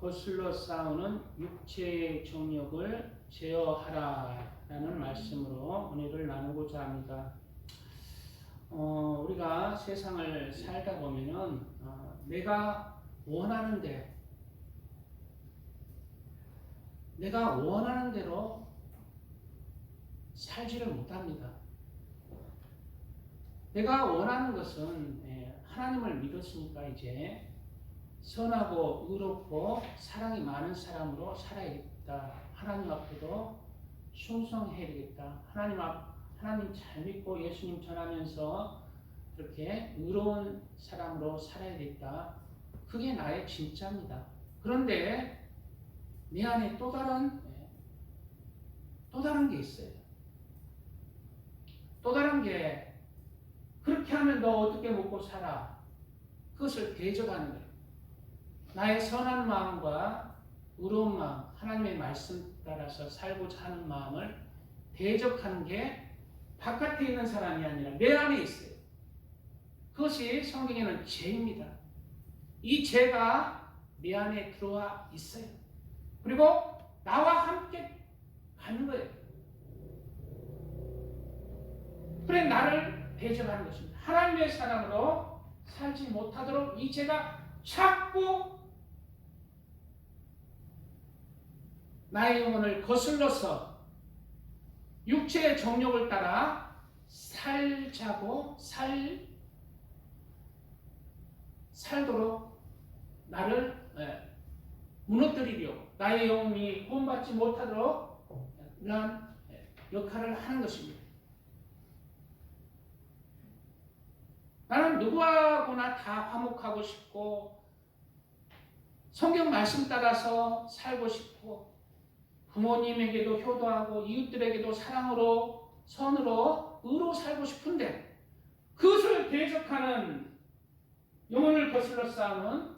거슬러 싸우는 육체의 정욕을 제어하라라는 말씀으로 은혜를 나누고자 합니다. 우리가 세상을 살다 보면은 내가 원하는 대로 살지를 못합니다. 내가 원하는 것은 하나님을 믿었으니까 이제 선하고 의롭고 사랑이 많은 사람으로 살아야겠다. 하나님 앞에도 충성해야 되겠다. 하나님 잘 믿고 예수님 전하면서 그렇게 의로운 사람으로 살아야겠다. 그게 나의 진짜입니다. 그런데 내 안에 또 다른 게 있어요. 또 다른 게 그렇게 하면 너 어떻게 먹고 살아? 그것을 대적하는 거예요. 나의 선한 마음과 의로운 마음, 하나님의 말씀 따라서 살고자 하는 마음을 대적하는 게 바깥에 있는 사람이 아니라 내 안에 있어요. 그것이 성경에는 죄입니다. 이 죄가 내 안에 들어와 있어요. 그리고 나와 함께 가는 거예요. 그래 나를 대적하는 것입니다. 하나님의 사람으로 살지 못하도록 이 죄가 자꾸 나의 영혼을 거슬러서 육체의 정욕을 따라 살도록 나를 무너뜨리려고 나의 영혼이 구원받지 못하도록 이러한 역할을 하는 것입니다. 나는 누구하고나 다 화목하고 싶고 성경 말씀 따라서 살고 싶고 부모님에게도 효도하고 이웃들에게도 사랑으로 선으로 의로 살고 싶은데 그것을 대적하는 영혼을 거슬러 싸우는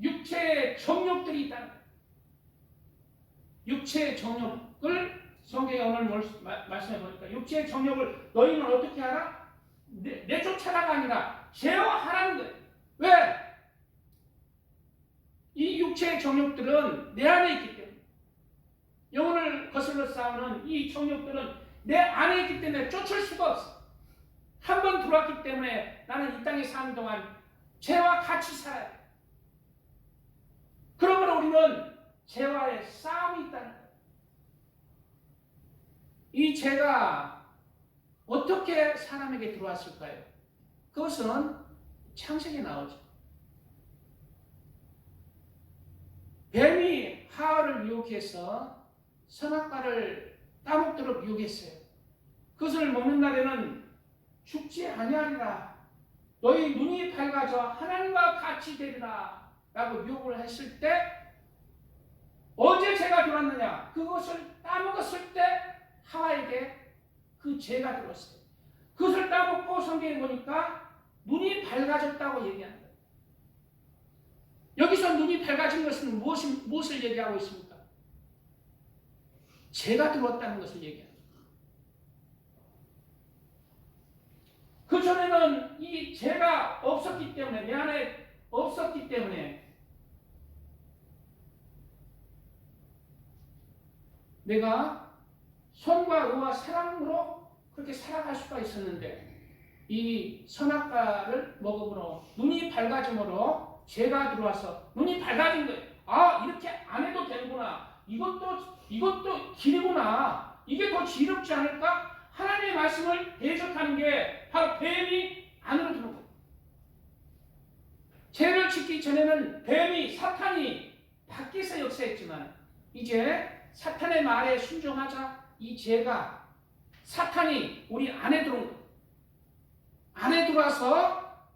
육체의 정욕들이 있다는 거예요. 육체의 정욕을 성경에 오늘 말씀해 보니까 육체의 정욕을 너희는 어떻게 하라? 내쫓아라가 아니라 제어하라는 거예요. 왜? 이 육체의 정욕들은 내 안에 있기 때문에 영혼을 거슬러 싸우는 이 정욕들은 내 안에 있기 때문에 쫓을 수가 없어. 한 번 들어왔기 때문에 나는 이 땅에 사는 동안 죄와 같이 살아야 돼. 그러므로 우리는 죄와의 싸움이 있다는 거예요. 이 죄가 어떻게 사람에게 들어왔을까요? 그것은 창세기에 나오죠. 뱀이 하와를 유혹해서 선악과를 따먹도록 유혹했어요. 그것을 먹는 날에는 죽지 아니하리라. 너희 눈이 밝아져 하나님과 같이 되리라 라고 유혹을 했을 때 언제 죄가 들어왔느냐? 그것을 따먹었을 때 하와에게 그 죄가 들어왔어요. 그것을 따먹고 성경에 보니까 눈이 밝아졌다고 얘기하는 거예요. 여기서 눈이 밝아진 것은 무엇을 얘기하고 있습니까? 죄가 들어왔다는 것을 얘기합니다. 그 전에는 이 죄가 없었기 때문에 내 안에 없었기 때문에 내가 선과 의와 사랑으로 그렇게 살아갈 수가 있었는데 이 선악과를 먹음으로 눈이 밝아짐으로 죄가 들어와서 눈이 밝아진 거예요. 아, 이렇게 안 해도 되는구나. 이것도 길이구나. 이게 더 지겹지 않을까? 하나님의 말씀을 대적하는 게 바로 뱀이 안으로 들어온 거예요. 죄를 짓기 전에는 사탄이 밖에서 역사했지만 이제 사탄의 말에 순종하자 이 죄가 사탄이 우리 안에 들어온 거예요. 안에 들어와서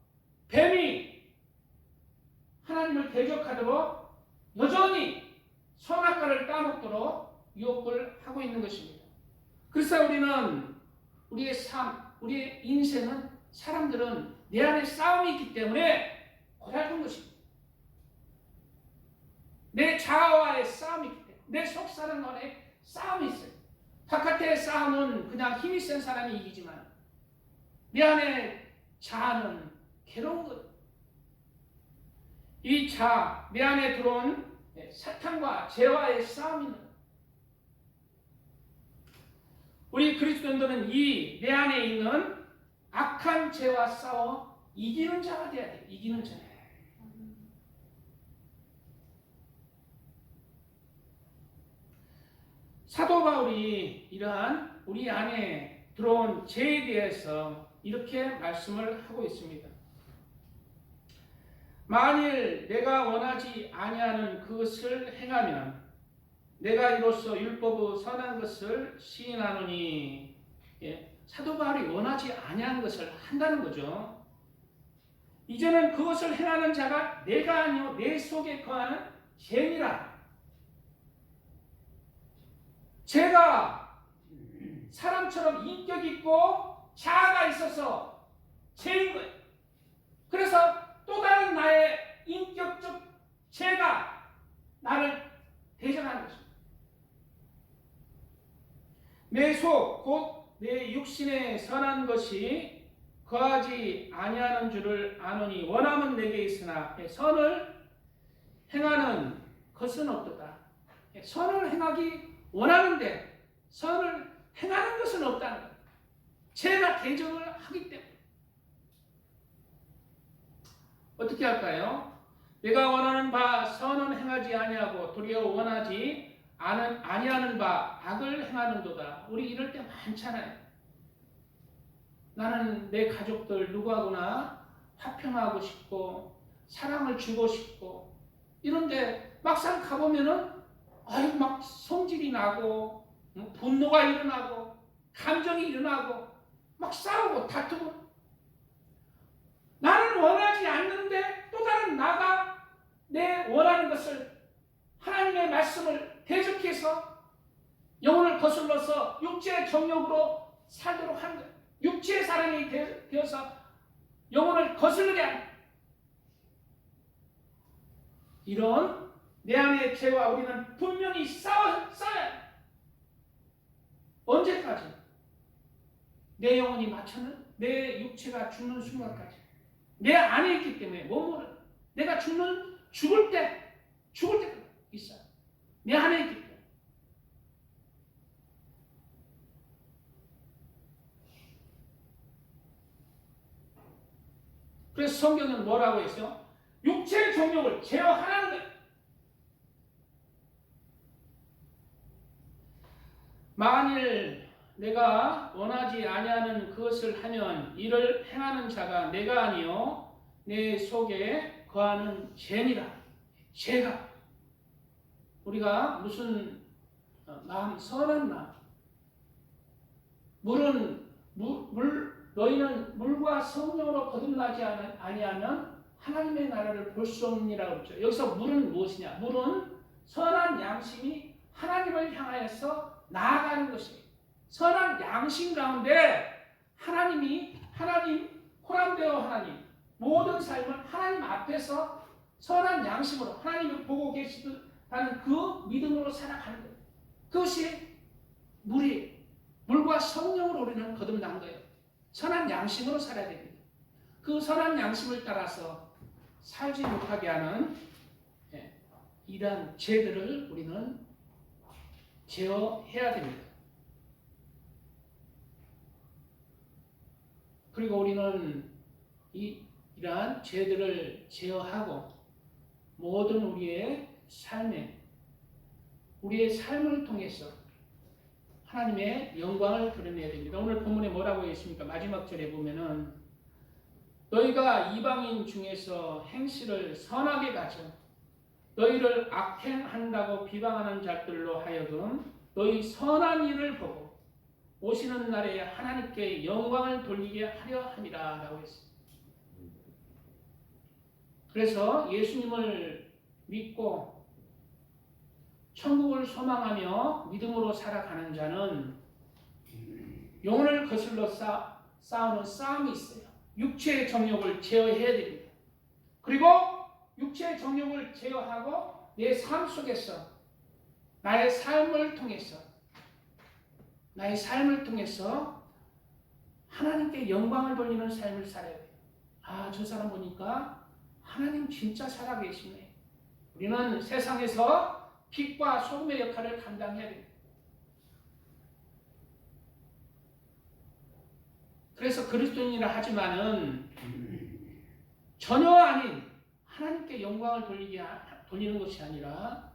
뱀이 하나님을 대적하도록 여전히 선악과를 따먹도록 유혹을 하고 있는 것입니다. 그래서 우리는 우리의 삶, 우리의 인생은 사람들은 내 안에 싸움이 있기 때문에 고달픈 것입니다. 내 자아와의 싸움이 있기 때문에 내 속사람 안에 싸움이 있어요. 바깥의 싸움은 그냥 힘이 센 사람이 이기지만 내 안에 자아는 괴로운 것. 이 자아, 내 안에 들어온 사탄과 죄와의 싸움입니다. 우리 그리스도인들은 이 내 안에 있는 악한 죄와 싸워 이기는 자가 되어야 돼요. 이기는 자. 사도 바울이 이러한 우리 안에 들어온 죄에 대해서 이렇게 말씀을 하고 있습니다. 만일 내가 원하지 아니하는 그것을 행하면 내가 이로써 율법의 선한 것을 시인하노니, 사도 바울이 원하지 아니한 것을 한다는 거죠. 이제는 그것을 행하는 자가 내가 아니요 내 속에 거하는 죄니라. 죄가 사람처럼 인격 있고 자아가 있어서 죄인 거예요. 그래서 또 다른 나의 인격적 죄가 나를 대적하는 것입니다. 내 속 곧 내 육신에 선한 것이 거하지 아니하는 줄을 아노니 원함은 내게 있으나 선을 행하는 것은 없도다. 선을 행하기 원하는데 선을 행하는 것은 없다는 거예요. 죄가 대적을 하기 때문에. 어떻게 할까요? 내가 원하는 바 선은 행하지 아니하고 도리어 원하지 아니하는 바 악을 행하는도다. 우리 이럴 때 많잖아요. 나는 내 가족들 누구하고나 화평하고 싶고 사랑을 주고 싶고 이런데 막상 가보면은 막 성질이 나고 분노가 일어나고 감정이 일어나고 막 싸우고 다투고. 나는 원하지 않는데 또 다른 나가 내 원하는 것을 하나님의 말씀을 대적해서 영혼을 거슬러서 육체의 정욕으로 살도록 하는 거예요. 육체의 사람이 되어서 영혼을 거슬르게 하는 거예요. 이런 내 안의 죄와 우리는 분명히 싸워야 해요. 언제까지? 내 영혼이 맞춰는 내 육체가 죽는 순간까지. 내 안에 있기 때문에 몸으로 내가 죽을 때까지 있어요. 내 안에 있기 때문에. 그래서 성경은 뭐라고 했어요? 육체의 정욕을 제어하라는 거예요. 만일 내가 원하지 아니하는 그것을 하면 이를 행하는 자가 내가 아니요 내 속에 거하는 죄니라. 죄가 우리가 무슨 마음 선한 마음 너희는 물과 성령으로 거듭나지 아니하면 하나님의 나라를 볼 수 없느니라 그랬죠. 여기서 물은 무엇이냐? 물은 선한 양심이 하나님을 향하여서 나아가는 것이에요. 선한 양심 가운데 하나님 코람데오 하나님 모든 삶을 하나님 앞에서 선한 양심으로 하나님을 보고 계시다는 그 믿음으로 살아가는 거예요. 그것이 물과 성령으로 우리는 거듭난 거예요. 선한 양심으로 살아야 됩니다. 그 선한 양심을 따라서 살지 못하게 하는 이러한 죄들을 우리는 제어해야 됩니다. 그리고 우리는 이러한 죄들을 제어하고 모든 우리의 삶을 통해서 하나님의 영광을 드러내야 됩니다. 오늘 본문에 뭐라고 했습니까? 마지막 절에 보면은 너희가 이방인 중에서 행실을 선하게 가져 너희를 악행한다고 비방하는 자들로 하여금 너희 선한 일을 보고 오시는 날에 하나님께 영광을 돌리게 하려 함이라 라고 했습니다. 그래서 예수님을 믿고 천국을 소망하며 믿음으로 살아가는 자는 영혼을 거슬러 싸우는 싸움이 있어요. 육체의 정욕을 제어해야 됩니다. 그리고 육체의 정욕을 제어하고 내 삶 속에서 나의 삶을 통해서 하나님께 영광을 돌리는 삶을 살아야 돼요. 저 사람 보니까 하나님 진짜 살아계시네. 우리는 세상에서 빛과 소금의 역할을 감당해야 됩니다. 그래서 그리스도인이라 하지만은 전혀 아닌 하나님께 영광을 돌리는 것이 아니라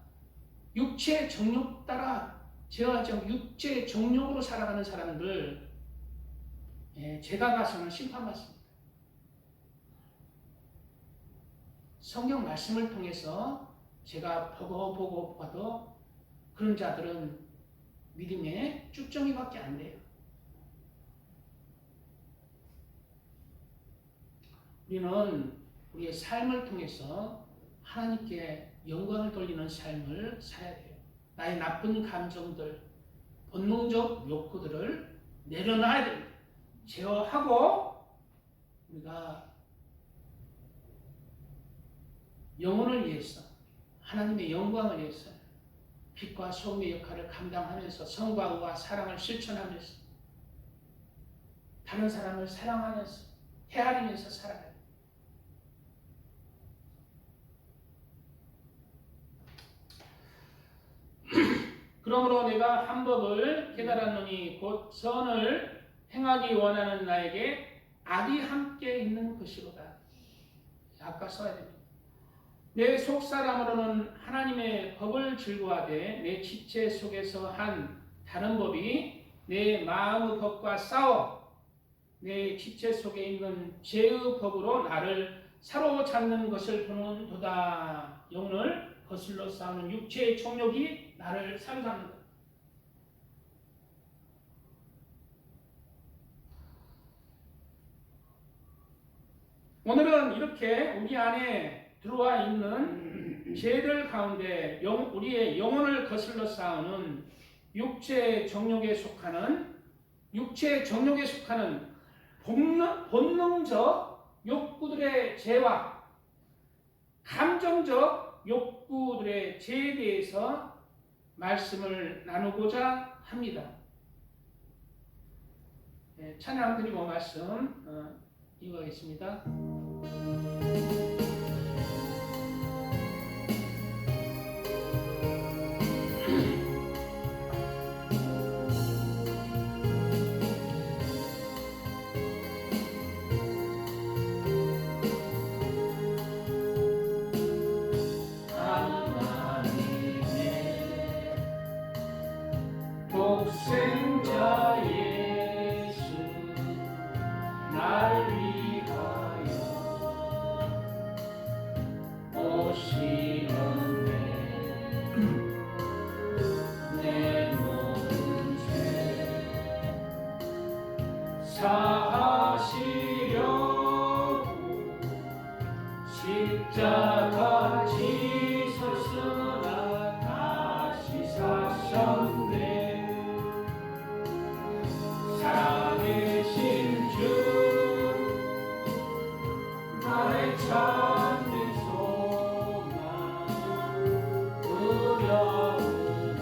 육체의 정욕 따라 죄와 육체의 정욕으로 살아가는 사람들, 제가 봐서는 심판받습니다. 성경 말씀을 통해서 제가 보고 봐도 그런 자들은 믿음의 쭉정이밖에 안 돼요. 우리는 우리의 삶을 통해서 하나님께 영광을 돌리는 삶을 살아야 돼요. 나의 나쁜 감정들, 본능적 욕구들을 내려놔야 됩니다. 제어하고 우리가 영혼을 위해서, 하나님의 영광을 위해서 빛과 소금의 역할을 감당하면서 성과 의와 사랑을 실천하면서 다른 사람을 사랑하면서 헤아리면서 살아가요. 그러므로 내가 한 법을 깨달았노니 곧 선을 행하기 원하는 나에게 악이 함께 있는 것이로다. 아까 써야 됩니다. 내 속사람으로는 하나님의 법을 즐거워하되 내 지체 속에서 한 다른 법이 내 마음의 법과 싸워 내 지체 속에 있는 죄의 법으로 나를 사로잡는 것을 보는도다. 영혼을 거슬러 싸우는 육체의 정욕이 나를 사로잡는다. 오늘은 이렇게 우리 안에 들어와 있는 죄들 가운데 우리의 영혼을 거슬러 싸우는 육체의 정욕에 속하는 본능적 욕구들의 죄와 감정적 욕구들의 죄에 대해서 말씀을 나누고자 합니다. 찬양 드리고 말씀 이어가겠습니다. 독생자 예수 날 위하여 오시는 내 모든 죄 사하시려고 십자가 지셨으나 다시 사셨네. 살아계신 주 나의 참된 소망 두려움이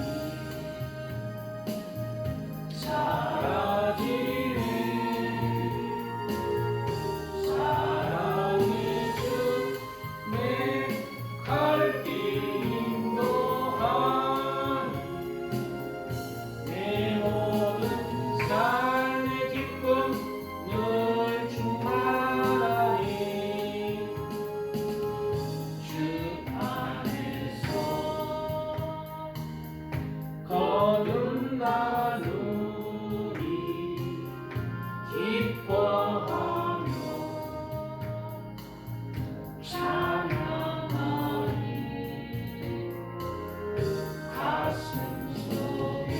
사라지네. 사랑의 주 내 갈 길 인도하니 내 모든 삶의 기쁨 늘 충만하니 주 안에서 거듭나누리 기뻐하며 찬양하리. 가슴 속에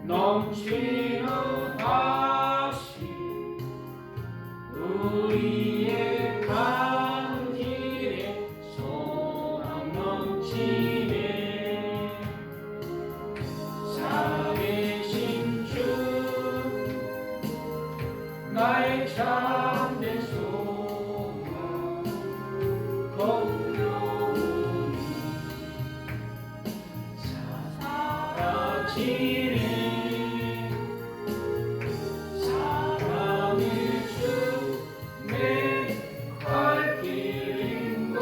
넘치는 다시 우리의 가는 길에 소망 넘치네. 살아계신 주 나의 참된 소망 공평히 사라지네. 사랑의 주 내 갈 길 인도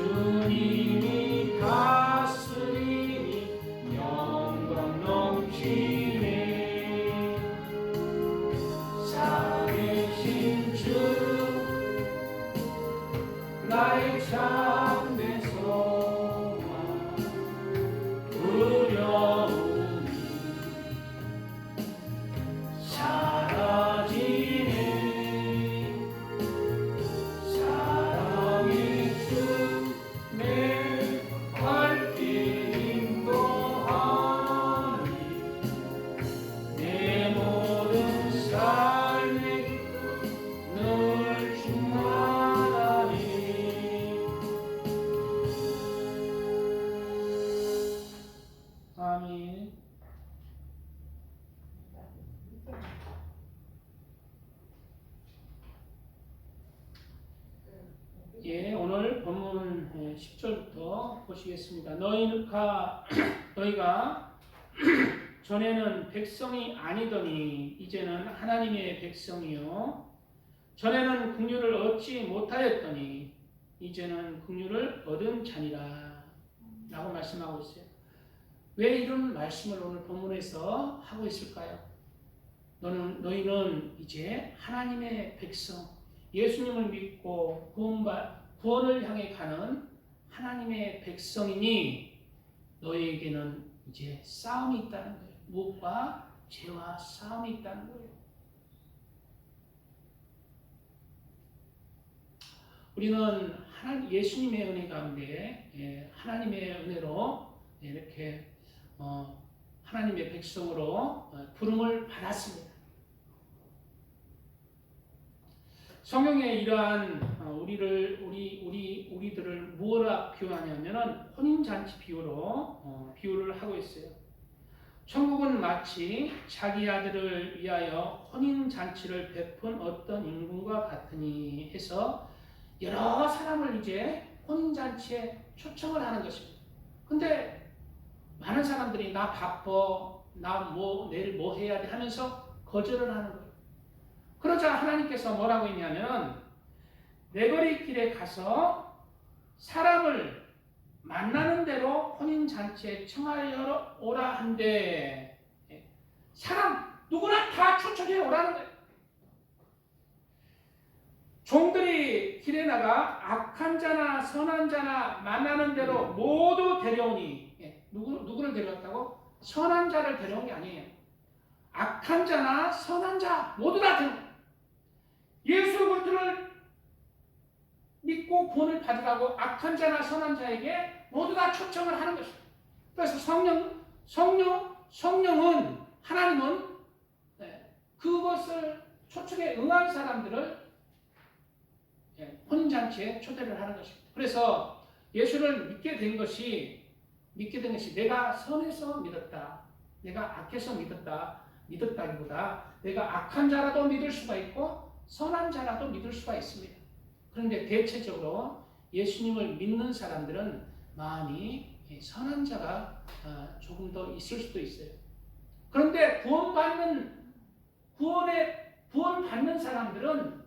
주님이 다스리니 영광 넘치네. 살아계신 주 나의 참된 소망 두려움이 사라지네. 사랑의 주 내 발길 인도하니 내 모든 삶의 늘 충만하니. 아멘. 예, 오늘 본문 10절부터 보시겠습니다. 너희가 전에는 백성이 아니더니 이제는 하나님의 백성이요, 전에는 긍휼을 얻지 못하였더니 이제는 긍휼을 얻은 자니라 라고 말씀하고 있어요. 왜 이런 말씀을 오늘 본문에서 하고 있을까요? 너희는 이제 하나님의 백성, 예수님을 믿고 구원을 향해 가는 하나님의 백성이니 너희에게는 이제 싸움이 있다는 거예요. 무엇과? 죄와 싸움이 있다는 거예요. 우리는 예수님의 은혜 가운데 하나님의 은혜로 이렇게 하나님의 백성으로 부름을 받았습니다. 성경에 이러한 우리들을 무엇라 비유하냐면은 혼인잔치 비유를 하고 있어요. 천국은 마치 자기 아들을 위하여 혼인잔치를 베푼 어떤 임금과 같으니 해서 여러 사람을 이제 혼인잔치에 초청을 하는 것입니다. 근데 많은 사람들이 나 바빠, 내일 뭐 해야 돼 하면서 거절을 하는 거예요. 그러자 하나님께서 뭐라고 했냐면, 내거리 길에 가서 사람을 만나는 대로 혼인잔치에 청하여 오라 한데, 사람 누구나 다 초청해 오라는 거예요. 종들이 길에 나가 악한 자나 선한 자나 만나는 대로 모두 데려오니, 누구를 데려왔다고? 선한 자를 데려온 게 아니에요. 악한 자나 선한 자 모두 다 데려온. 예수 그리스도를 믿고 구원을 받으라고 악한 자나 선한 자에게 모두 다 초청을 하는 것입니다. 그래서 성령은 하나님은 그것을 초청에 응한 사람들을 혼인잔치에 초대를 하는 것입니다. 그래서 예수를 믿게 된 것이 내가 선해서 믿었다, 내가 악해서 믿었다기보다 내가 악한 자라도 믿을 수가 있고 선한 자라도 믿을 수가 있습니다. 그런데 대체적으로 예수님을 믿는 사람들은 마음이 선한 자가 조금 더 있을 수도 있어요. 그런데 구원받는 사람들은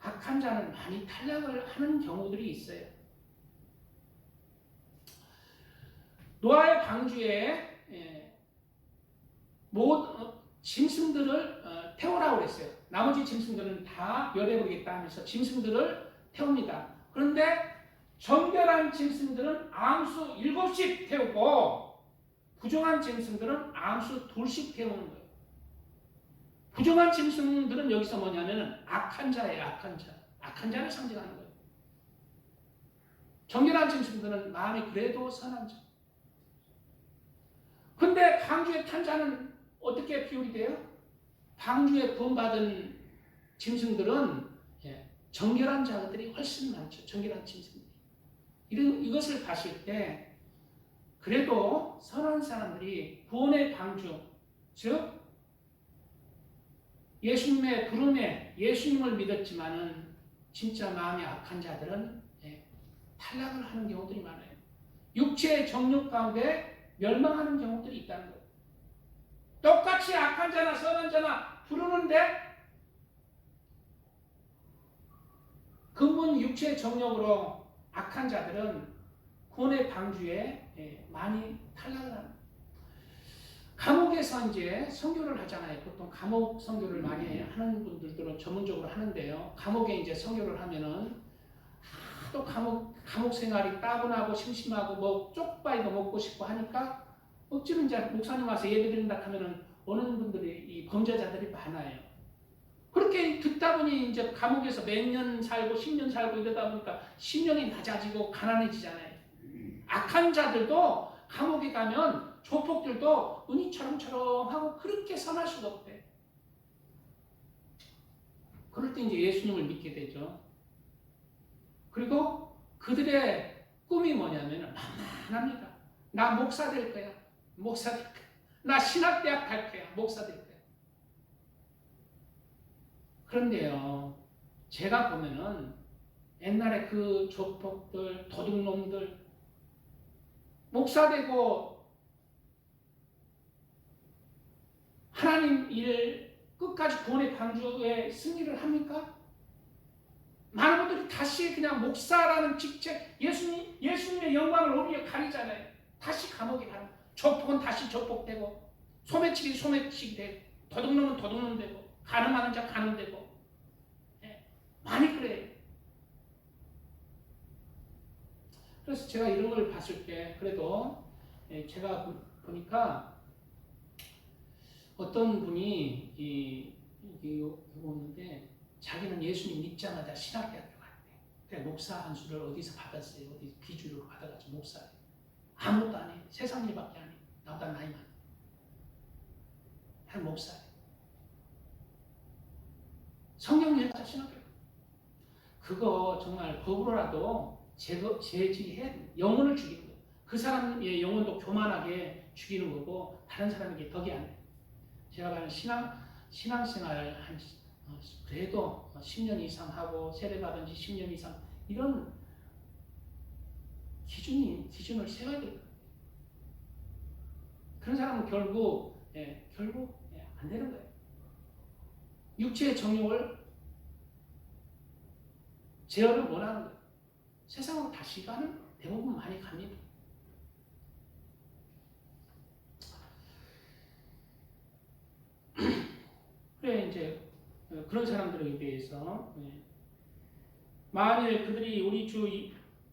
악한 자는 많이 탈락을 하는 경우들이 있어요. 노아의 방주에 짐승들을 태우라고 그랬어요. 나머지 짐승들은 다 멸해버리겠다 하면서 짐승들을 태웁니다. 그런데 정결한 짐승들은 암수 7씩 태우고 부정한 짐승들은 암수 2씩 태우는 거예요. 부정한 짐승들은 여기서 뭐냐면 악한 자예요. 악한 자를 상징하는 거예요. 정결한 짐승들은 마음이 그래도 선한 자. 근데 방주에 탄 자는 어떻게 비율이 돼요? 방주에 구원받은 짐승들은 정결한 자들이 훨씬 많죠. 정결한 짐승들이. 이것을 봤을 때 그래도 선한 사람들이 구원의 방주, 즉 예수님의 부름에 예수님을 믿었지만은 진짜 마음이 악한 자들은 탈락을 하는 경우들이 많아요. 육체의 정욕 가운데 멸망하는 경우들이 있다는 거예요. 똑같이 악한 자나 선한 자나 부르는데 근본 육체의 정욕으로 악한 자들은 구원의 방주에 많이 탈락을 합니다. 감옥에서 이제 선교를 하잖아요. 보통 감옥 선교를 많이 하는 분들은 전문적으로 하는데요. 감옥에 이제 선교를 하면은 또 감옥 생활이 따분하고 심심하고 뭐 쪽파이도 먹고 싶고 하니까 억지로 이제 목사님 와서 예배드린다 하면은 오는 분들이 이 범죄자들이 많아요. 그렇게 듣다 보니 이제 감옥에서 몇 년 살고 10년 살고 이러다 보니까 심령이 낮아지고 가난해지잖아요. 악한 자들도 감옥에 가면 조폭들도 눈이 처럼처럼하고 그렇게 선할 수가 없대. 그럴 때 이제 예수님을 믿게 되죠. 그리고 그들의 꿈이 뭐냐면 만만합니다. 나 목사 될 거야. 목사 될 거야. 나 신학대학 갈 거야. 목사 될 거야. 그런데요, 제가 보면은 옛날에 그 조폭들, 도둑놈들 목사 되고 하나님 일 끝까지 구원의 방주에 승리를 합니까? 많은 분들이 다시 그냥 목사라는 직책, 예수님의 영광을 오히려 가리잖아요. 다시 감옥에 가는, 조폭은 다시 조폭되고, 소매치기 되고, 도둑놈은 도둑놈 되고, 가늠하는 자 가늠되고, 많이 그래요. 그래서 제가 이런 걸 봤을 때, 그래도 제가 보니까 어떤 분이 오는데, 자기는 예수님 믿자마자 신학대학교 갔대. 그래 목사 한 수를 어디서 받았어요? 어디 비주류로 받아가지고 목사래. 아무것도 안 해. 세상 일밖에 안 해. 나보다 나이 많아. 한 목사래. 성령 열자 신학교. 그거 정말 법으로라도 제지해 영혼을 죽이는 거예요. 그 사람의 영혼도 교만하게 죽이는 거고 다른 사람에게 덕이 안 돼. 제가 봐는 신앙생활 한 그래도 10년 이상 하고 세례받은 지 10년 이상 이런 기준을 세워야 될 거예요. 그런 사람은 결국 안 되는 거예요. 육체의 정욕을 제어를 못하는 거예요. 세상으로 다시 가는 대부분 많이 갑니다. 그래 이제 그런 사람들에 대해서 만일 그들이 우리 주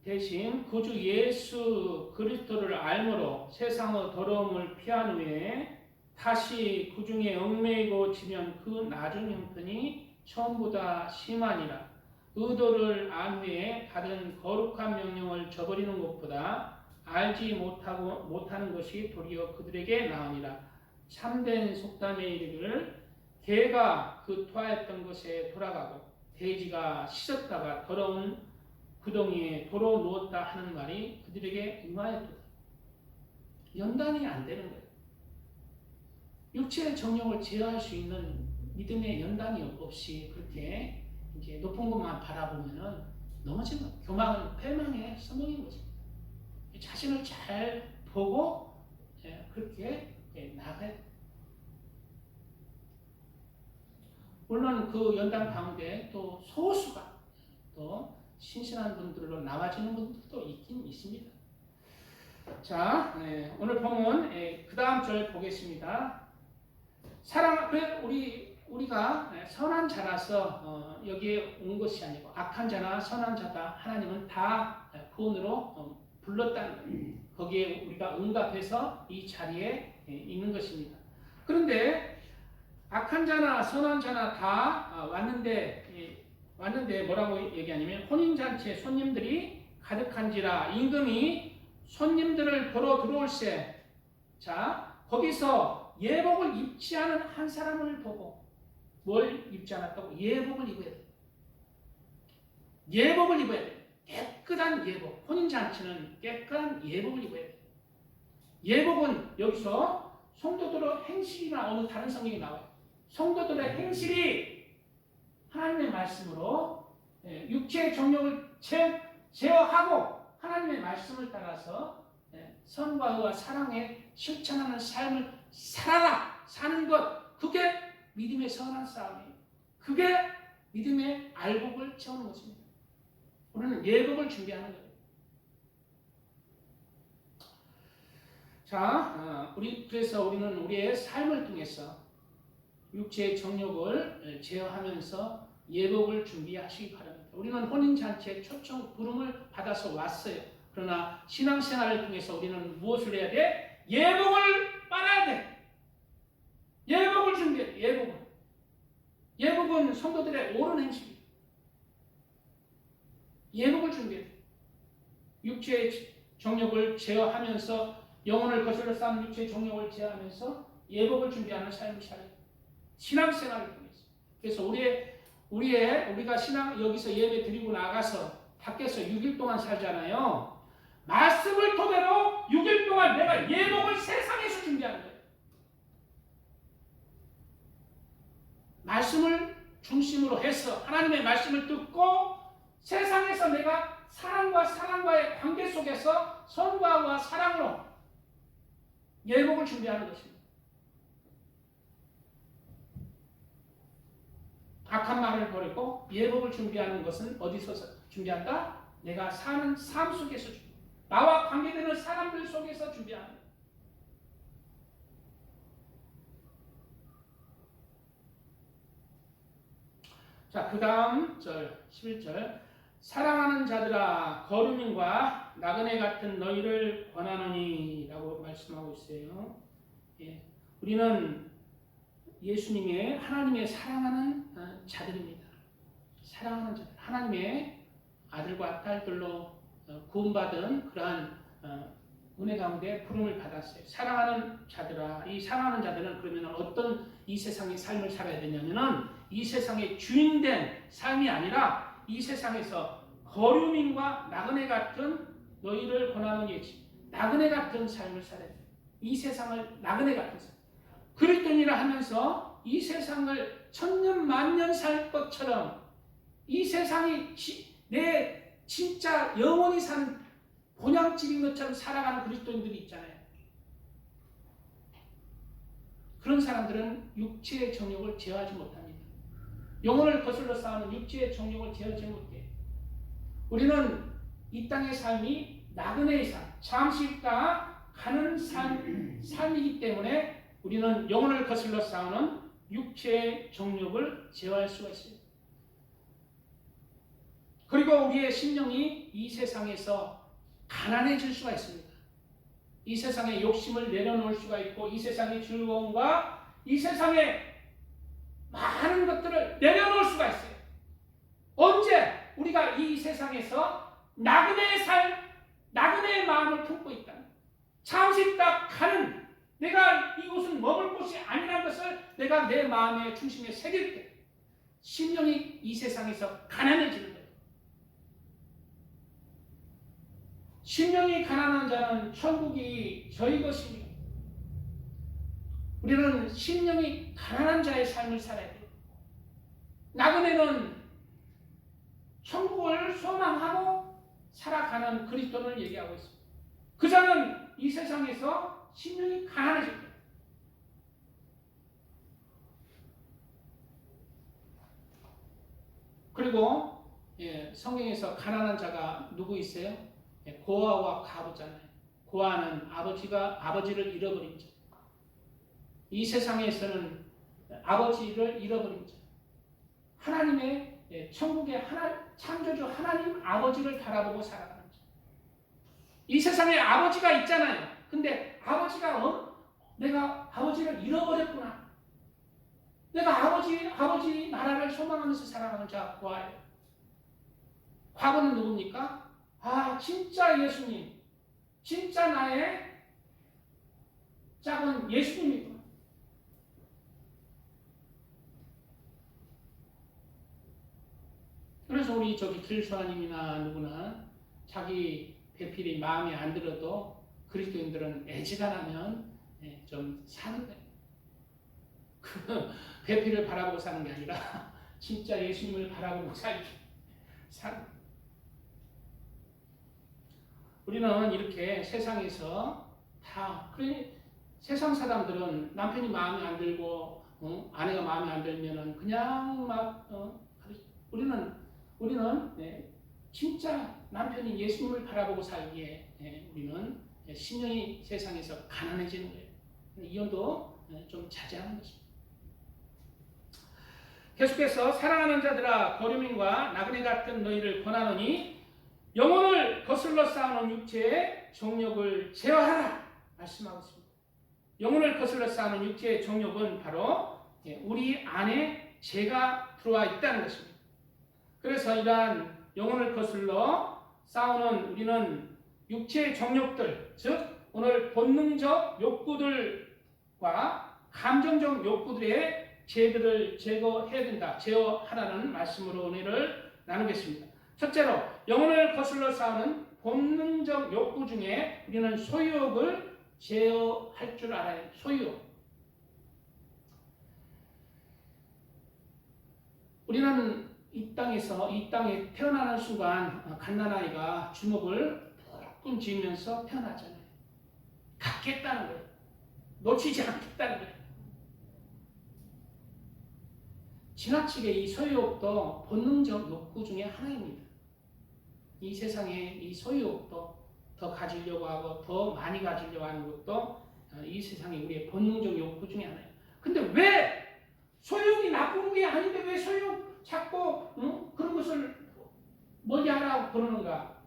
대신 구주 예수 그리스도를 알므로 세상의 더러움을 피한 후에 다시 그 중에 얽매이고 지면 그 나중 형편이 처음보다 심하니라. 의도를 안 후에 받은 거룩한 명령을 저버리는 것보다 알지 못하는 것이 도리어 그들에게 나으니라. 참된 속담에 이르기를 개가 그 토하였던 것에 돌아가고 돼지가 씻었다가 더러운 구덩이에 도로 누웠다 하는 말이 그들에게 임하였도다. 연단이 안 되는 거예요. 육체의 정욕을 제어할 수 있는 믿음의 연단이 없이 그렇게 이제 높은 것만 바라보면은 넘어지는 거예요. 교만은 패망의 선봉인 거죠. 자신을 잘 보고 그렇게 나가야 돼요. 물론 그 연단 가운데 또 소수가 또 신실한 분들로 나와지는 분들도 있긴 있습니다. 자, 오늘 본문 그 다음 절 보겠습니다. 우리가 선한 자라서 여기에 온 것이 아니고 악한 자나 선한 자다 하나님은 다 구원으로 불렀다는 거예요. 거기에 우리가 응답해서 이 자리에 있는 것입니다. 그런데 악한 자나 선한 자나 다 왔는데 뭐라고 얘기하냐면 혼인잔치에 손님들이 가득한지라 임금이 손님들을 보러 들어올세. 자, 거기서 예복을 입지 않은 한 사람을 보고 뭘 입지 않았다고? 예복을 입어야 돼. 예복을 입어야 돼. 깨끗한 예복. 혼인잔치는 깨끗한 예복을 입어야 돼. 예복은 여기서 성도들의 행실이나 어느 다른 성경이 나와요. 성도들의 행실이 하나님의 말씀으로 육체의 정욕을 제어하고 하나님의 말씀을 따라서 선과 의와 사랑에 실천하는 삶을 사는 것, 그게 믿음의 선한 싸움이에요. 그게 믿음의 알복을 채우는 것입니다. 우리는 예복을 준비하는 거예요. 자, 그래서 우리는 우리의 삶을 통해서 육체의 정욕을 제어하면서 예복을 준비하시기 바랍니다. 우리는 혼인잔치에 초청 부름을 받아서 왔어요. 그러나 신앙생활을 통해서 우리는 무엇을 해야 돼? 예복을 빨아야 돼. 예복을 준비해. 예복은 성도들의 옳은 행실이에요. 예복을 준비해. 육체의 정욕을 제어하면서 영혼을 거슬러 쌓는 육체의 정욕을 제어하면서 예복을 준비하는 삶을 살아야 돼. 신앙생활을 통해서. 그래서 우리가 여기서 예배 드리고 나가서 밖에서 6일 동안 살잖아요. 말씀을 토대로 6일 동안 내가 예복을 세상에서 준비하는 거예요. 말씀을 중심으로 해서 하나님의 말씀을 듣고 세상에서 내가 사랑과의 관계 속에서 선과와 사랑으로 예복을 준비하는 것입니다. 악한 말을 버리고 예복을 준비하는 것은 어디서 준비한다? 내가 사는 삶 속에서 준비한다. 나와 관계되는 사람들 속에서 준비한다. 자, 그 다음 절 11절 사랑하는 자들아 거류민과 나그네 같은 너희를 권하노니 라고 말씀하고 있어요. 예, 우리는 예수님의 하나님의 사랑하는 자들입니다. 사랑하는 자들, 하나님의 아들과 딸들로 구원받은 그러한 은혜 가운데 부름을 받았어요. 사랑하는 자들아, 이 사랑하는 자들은 그러면 어떤 이 세상의 삶을 살아야 되냐면은 이 세상의 주인된 삶이 아니라 이 세상에서 거류민과 나그네 같은 너희를 권하는 예지. 나그네 같은 삶을 살아야 돼요. 이 세상을 나그네 같은 삶. 그리스도인이라 하면서 이 세상을 천년 만년 살 것처럼 이 세상이 내 진짜 영원히 사는 본향집인 것처럼 살아가는 그리스도인들이 있잖아요. 그런 사람들은 육체의 정욕을 제어하지 못합니다. 영혼을 거슬러 싸우는 육체의 정욕을 제어하지 못해요. 우리는 이 땅의 삶이 나그네의 삶, 잠시 있다가 가는 삶이기 때문에 우리는 영혼을 거슬러 싸우는 육체의 정욕을 제어할 수가 있어요. 그리고 우리의 심령이 이 세상에서 가난해질 수가 있습니다. 이 세상의 욕심을 내려놓을 수가 있고 이 세상의 즐거움과 이 세상의 많은 것들을 내려놓을 수가 있어요. 언제 우리가 이 세상에서 나그네의 마음을 품고 있다. 잠시 있다 가는 내가 이곳은 머물 곳이 아니라는 것을 내가 내 마음의 중심에 새길 때 심령이 이 세상에서 가난해지는 거예요. 심령이 가난한 자는 천국이 저희 것입니다. 우리는 심령이 가난한 자의 삶을 살아야 돼요. 나그네는 천국을 소망하고 살아가는 그리스도를 얘기하고 있습니다. 그 자는 이 세상에서 심령이 가난해질 거예요. 그리고 성경에서 가난한 자가 누구 있어요? 고아와 과부잖아요. 고아는 아버지를 잃어버린 자. 이 세상에서는 아버지를 잃어버린 자. 하나님의 천국의 창조주 하나님 아버지를 바라보고 살아가는 자. 이 세상에 아버지가 있잖아요. 근데 아버지가 내가 아버지를 잃어버렸구나. 내가 아버지 나라를 소망하면서 살아가는 자 고아예요. 과거는 누굽니까? 진짜 예수님, 진짜 나의 짝은 예수님이구나. 그래서 우리 길수아님이나 누구나 자기 배필이 마음에 안 들어도 그리스도인들은 애지간하면 좀 사는 거예요. 그 배필을 바라보고 사는 게 아니라 진짜 예수님을 바라보고 사는 우리는 이렇게 세상에서 세상 사람들은 남편이 마음에 안 들고 아내가 마음에 안 들면은 그냥 우리는 진짜 남편이 예수님을 바라보고 살기에 우리는 심령이 세상에서 가난해지는 거예요. 이혼도 좀 자제하는 것입니다. 계속해서 사랑하는 자들아 거류민과 나그네 같은 너희를 권하노니 영혼을 거슬러 쌓아놓은 육체의 정욕을 제어하라 말씀하고 있습니다. 영혼을 거슬러 쌓아놓은 육체의 정욕은 바로 우리 안에 죄가 들어와 있다는 것입니다. 그래서 이러한 영혼을 거슬러 쌓아놓은 우리는 육체의 정욕들, 즉 오늘 본능적 욕구들과 감정적 욕구들의 죄들을 제거해야 된다. 제어하라는 말씀으로 은혜를 나누겠습니다. 첫째로 영혼을 거슬러 쌓는 본능적 욕구 중에 우리는 소유욕을 제어할 줄 알아야 소유욕. 우리는 이 땅에 태어나는 순간 갓난아이가 주먹을 푹 쥐면서 태어나잖아요. 갖겠다는 거예요. 놓치지 않겠다는 거예요. 지나치게 이 소유욕도 본능적 욕구 중에 하나입니다. 이 세상에 이 소유욕도 더 가지려고 하고 더 많이 가지려고 하는 것도 이 세상에 우리의 본능적 욕구 중에 하나예요. 근데 왜 소유욕이 나쁜 게 아닌데 왜 소유욕 자꾸 그런 것을 멀리하라고 그러는가?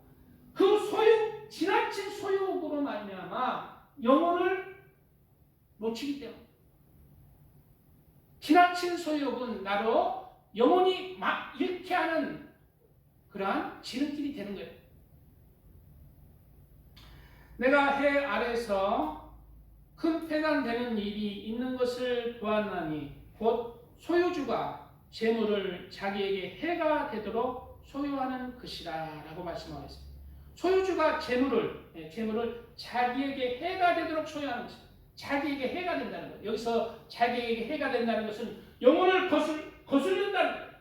그 소유욕, 지나친 소유욕으로 말미암아 영혼을 놓치기 때문에 지나친 소유욕은 나로 영혼이 막 잃게 하는 그러한 지름길이 되는 거예요. 내가 해 아래서 큰 폐단되는 일이 있는 것을 보았나니 곧 소유주가 재물을 자기에게 해가 되도록 소유하는 것이라 라고 말씀하고 있습니다. 소유주가 재물을 자기에게 해가 되도록 소유하는 것입니다. 자기에게 해가 된다는 거예요. 여기서 자기에게 해가 된다는 것은 영혼을 거슬린다는 거예요.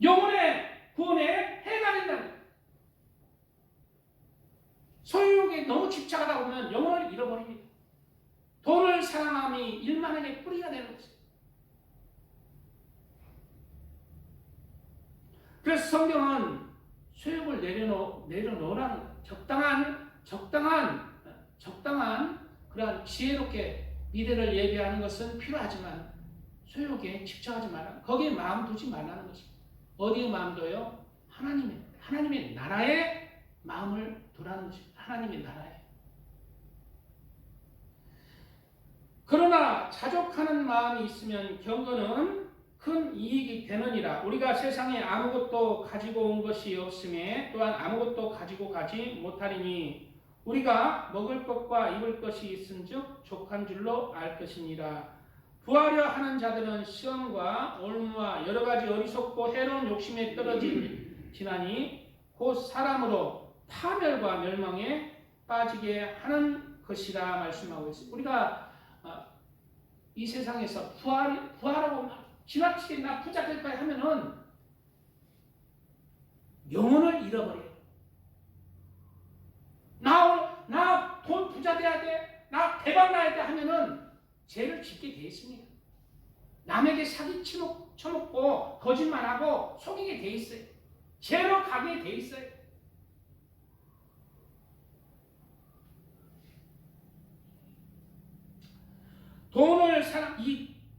영혼의 구원에 해가 된다는 거예요. 소유욕에 너무 집착하다 보면 영혼을 잃어버립니다. 돈을 사랑함이 일만에게 뿌리가 되는 것입니다. 그래서 성경은 소유욕을 내려놓으라는 거예요. 적당한 그러한 지혜롭게 미래를 예비하는 것은 필요하지만 소유욕에 집착하지 말라. 거기에 마음 두지 말라는 것입니다. 어디에 마음 둬요? 하나님의 나라에 마음을 두라는 것입니다. 하나님의 나라에. 그러나 자족하는 마음이 있으면 경건은 큰 이익이 되느니라. 우리가 세상에 아무것도 가지고 온 것이 없음에 또한 아무것도 가지고 가지 못하리니 우리가 먹을 것과 입을 것이 있은즉 족한 줄로 알 것이니라. 부하려 하는 자들은 시험과 올무와 여러 가지 어리석고 해로운 욕심에 떨어지나니 곧 사람으로 파멸과 멸망에 빠지게 하는 것이라 말씀하고 있습니다. 우리가 이 세상에서 부하라고 지나치게 나 부자 될 거야 하면은 영혼을 잃어버려요. 나 돈 부자 돼야 돼. 나 대박 나야 돼 하면은 죄를 짓게 돼 있습니다. 남에게 사기 쳐먹고 거짓말하고 속이게 돼 있어요. 죄로 가게 돼 있어요.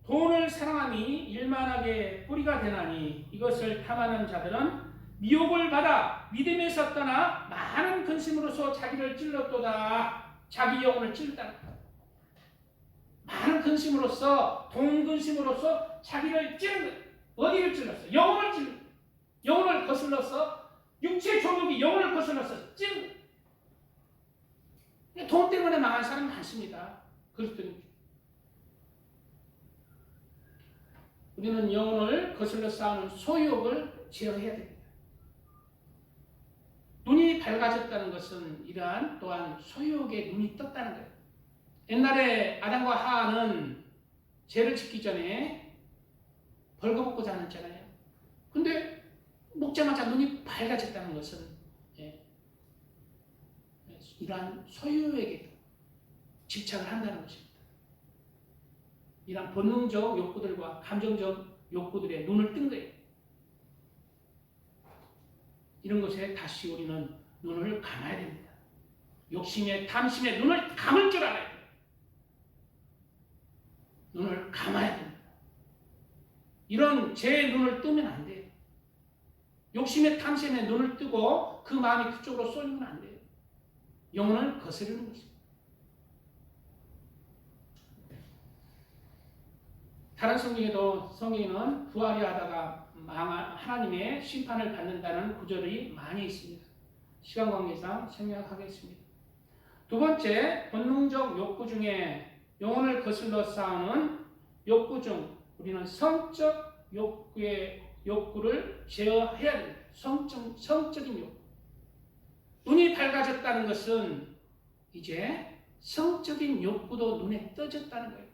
돈을 사랑함이 일만하게 뿌리가 되나니 이것을 탐하는 자들은 미혹을 받아 믿음에서 떠나 많은 근심으로서 자기를 찔렀도다. 자기 영혼을 찔렀다. 많은 근심으로서 돈 근심으로서 자기를 찔른 거예요. 어디를 찔렀어? 영혼을 찔렀어. 영혼을 거슬러서 육체 종욕이 영혼을 거슬러서 찔른 거예요. 돈 때문에 망한 사람 많습니다. 그리스도인. 우리는 영혼을 거슬러 쌓는 소유욕을 제어해야 됩니다. 눈이 밝아졌다는 것은 이러한 또한 소유욕에 눈이 떴다는 거예요. 옛날에 아담과 하와는 죄를 짓기 전에 벌거벗고 자랐잖아요. 근데 먹자마자 눈이 밝아졌다는 것은 이러한 소유욕에 집착을 한다는 것입니다. 이러한 본능적 욕구들과 감정적 욕구들에 눈을 뜬 거예요. 이런 것에 다시 우리는 눈을 감아야 됩니다. 욕심에 탐심에 눈을 감을 줄 알아야 돼요. 눈을 감아야 됩니다. 이런 제 눈을 뜨면 안 돼요. 욕심에 탐심에 눈을 뜨고 그 마음이 그쪽으로 쏠리면 안 돼요. 영혼을 거스르는 것입니다. 다른 성경에는 부활이 하다가 하나님의 심판을 받는다는 구절이 많이 있습니다. 시간 관계상 생략하겠습니다. 두 번째, 본능적 욕구 중에 영혼을 거슬러 싸우는 욕구 중 우리는 성적 욕구를 제어해야 됩니다. 성적인 욕구. 눈이 밝아졌다는 것은 이제 성적인 욕구도 눈에 떠졌다는 거예요.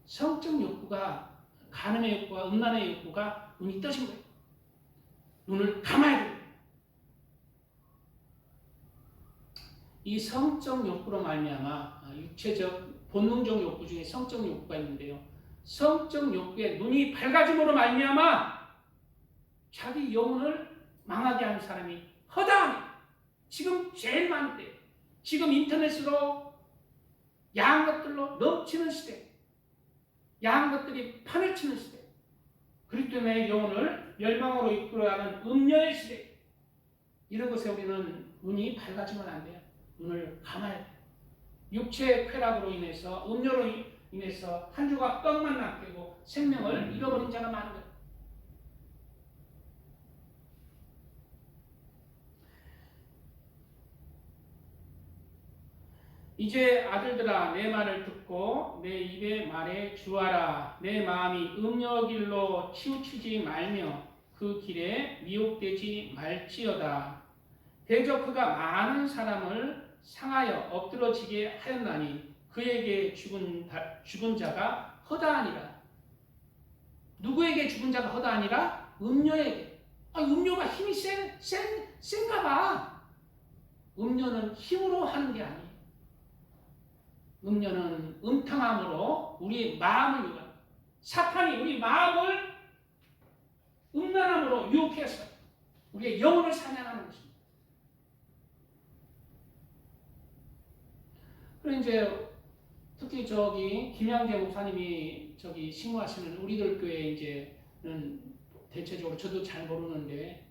성적 욕구가, 간음의 욕구와 음란의 욕구가 눈이 떠진 거예요. 눈을 감아야 됩니다. 이 성적 욕구로 말미암아 육체적 본능적 욕구 중에 성적 욕구가 있는데요. 성적 욕구에 눈이 밝아짐으로 말미암아 자기 영혼을 망하게 하는 사람이 허다합니다. 지금 제일 많은데, 지금 인터넷으로 야한 것들로 넘치는 시대, 야한 것들이 판을 치는 시대, 그리스도의 영혼을 멸망으로 이끌어가는 음녀의 시대, 이런 것에 우리는 눈이 밝아지면 안 돼요. 눈을 감아야 돼요. 육체의 쾌락으로 인해서, 음료로 인해서 한 주가 떡만 남기고 생명을 잃어버린 자가 많은 거예요. 이제 아들들아, 내 말을 듣고 내 입의 말에 주하라. 내 마음이 음녀 길로 치우치지 말며 그 길에 미혹되지 말지어다. 대저 그가 많은 사람을 상하여 엎드러지게 하였나니 그에게 죽은 자가 허다하니라. 누구에게 죽은 자가 허다하니라? 음녀에게. 음녀가 힘이 센가 봐. 음녀는 힘으로 하는 게 아니에요. 음녀는 음탕함으로 우리의 마음을 유혹합니다. 사탄이 우리 마음을 음란함으로 유혹해서 우리의 영혼을 사냥하는 것입니다. 그리고 이제 특히 김양재 목사님이 신고하시는 우리들 교회 이제는 대체적으로 저도 잘 모르는데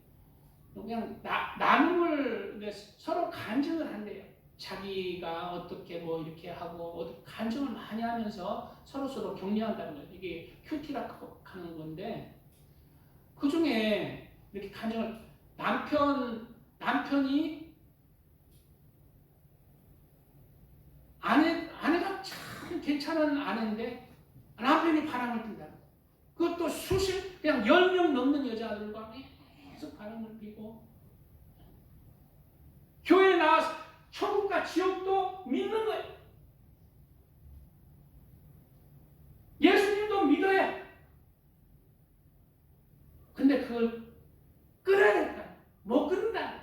그냥 나눔을 서로 간증을 한대요. 자기가 어떻게 이렇게 하고 간증을 많이 하면서 서로 격려한다는 거예요. 이게 큐티라고 하는 건데, 그 중에 이렇게 간증을 남편이 아내가 참 괜찮은 아내인데 남편이 바람을 핀다. 그것도 그냥 10명 넘는 여자들과 계속 바람을 피고, 교회에 나와서 천국과 지옥도 믿는 거예요. 예수님도 믿어요. 근데 그걸 끊어야 될까? 못 끊는다.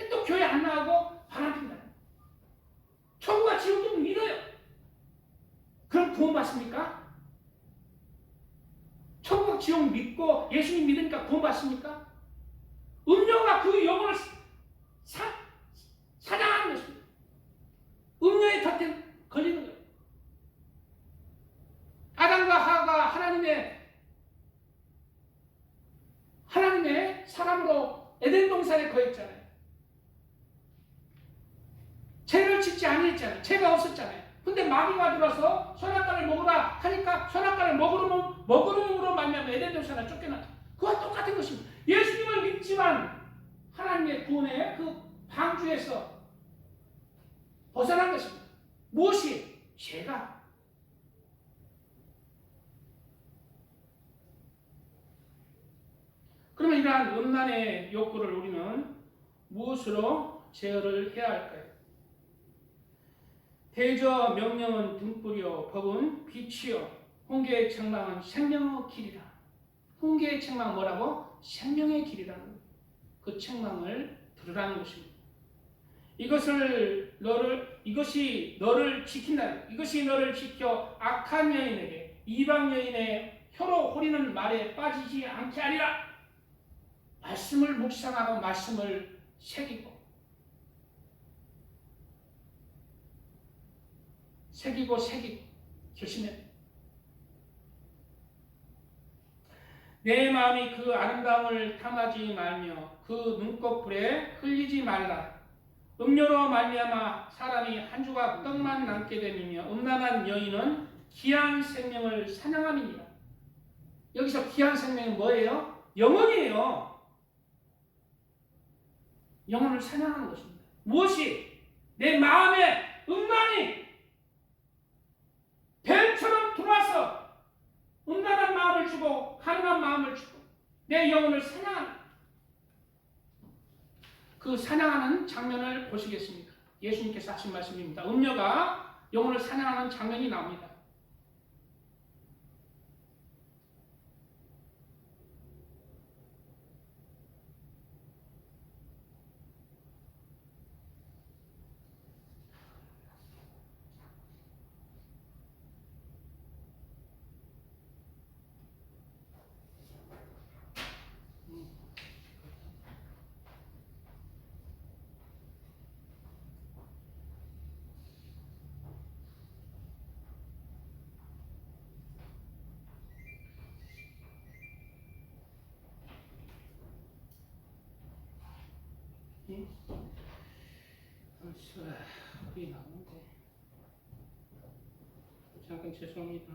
또 교회 안 나가고 바람 핀다. 천국과 지옥도 믿어요. 그럼 구원받습니까? 천국 지옥 믿고 예수님 믿으니까 구원받습니까? 음료가 그 영혼을 사랑하는 것입니다. 음료의 덫에 걸리는 거예요. 아담과 하와가 하나님의 사람으로 에덴 동산에 거했잖아요. 죄를 짓지 아니했잖아요. 죄가 없었잖아요. 근데 마귀가 들어서 선악과를 먹으라 하니까 선악과를 먹으름으로 말미암아 에덴 동산에 쫓겨났죠. 그와 똑같은 것입니다. 예수님을 믿지만 하나님의 구원의 그 방주에서 벗어난 것입니다. 무엇이? 죄가. 그러면 이러한 음란의 욕구를 우리는 무엇으로 제어를 해야 할까요? 대저 명령은 등불이요 법은 빛이요 홍계의 책망은 생명의 길이라. 홍계의 책망 뭐라고? 생명의 길이라는 거예요. 그 책망을 들으라는 것입니다. 이것이 너를 지킨다. 이것이 너를 지켜 악한 여인에게 이방 여인의 혀로 호리는 말에 빠지지 않게 하리라. 말씀을 묵상하고 말씀을 새기고 새기고 결심해. 내 마음이 그 아름다움을 탐하지 말며 그 눈꺼풀에 흘리지 말라. 음료로 말미암아 사람이 한 조각 떡만 남게 되며 음란한 여인은 귀한 생명을 사냥함이니라. 여기서 귀한 생명은 뭐예요? 영혼이에요. 영혼을 사냥하는 것입니다. 무엇이? 내 마음에 음란이 뱀처럼 들어와서 음란한 마음을 주고 가능한 마음을 주고 내 영혼을 사냥하는, 그 사냥하는 장면을 보시겠습니다. 예수님께서 하신 말씀입니다. 음녀가 영혼을 사냥하는 장면이 나옵니다. 벌써 거의 나오는데 잠깐 죄송합니다.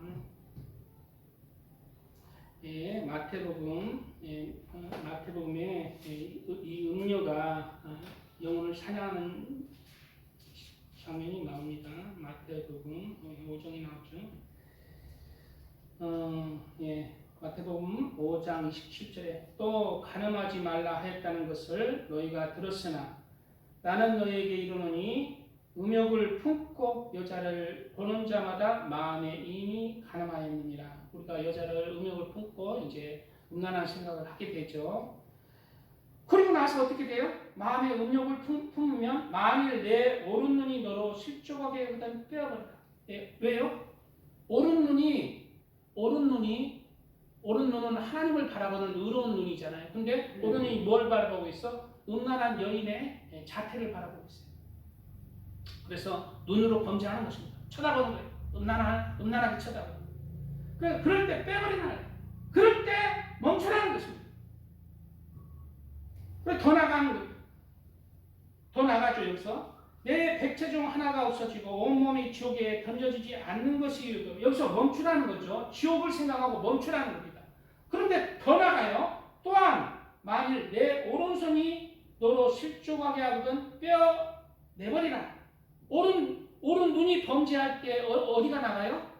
예, 마태복음에 이 음녀가 영혼을 사냥하는 장면이 나옵니다. 마태복음 5장이 나오죠. 마태복음 5장 27절에 또 간음하지 말라 하였다는 것을 너희가 들었으나 나는 너희에게 이르노니 음욕을 품고 여자를 보는 자마다 마음에 이미 간음하였느니라. 우리가 여자를 음욕을 품고 이제 음란한 생각을 하게 되죠. 그리고 나서 어떻게 돼요? 마음에 음욕을 품으면 만일 내 오른 눈이 너로 실족하게 하거든 빼어버린다. 왜요? 오른 눈은 하나님을 바라보는 의로운 눈이잖아요. 근데 오른 눈이 뭘 바라보고 있어? 음란한 여인의 자태를 바라보고 있어요. 그래서 눈으로 범죄하는 것입니다. 쳐다보는 거예요. 음란하게 쳐다보는 거예요. 그럴 때 빼버리는 거예요. 그럴 때 멈추라는 것입니다. 더 나가는 거예요. 더 나가죠. 여기서 내 백체 중 하나가 없어지고 온몸이 지옥에 던져지지 않는 것이 여기서 멈추라는 거죠. 지옥을 생각하고 멈추라는 겁니다. 그런데 더 나가요. 또한 만일 내 오른손이 너로 실족하게 하거든 빼어 내버리라. 오른 눈이 범죄할 때 어디가 나가요?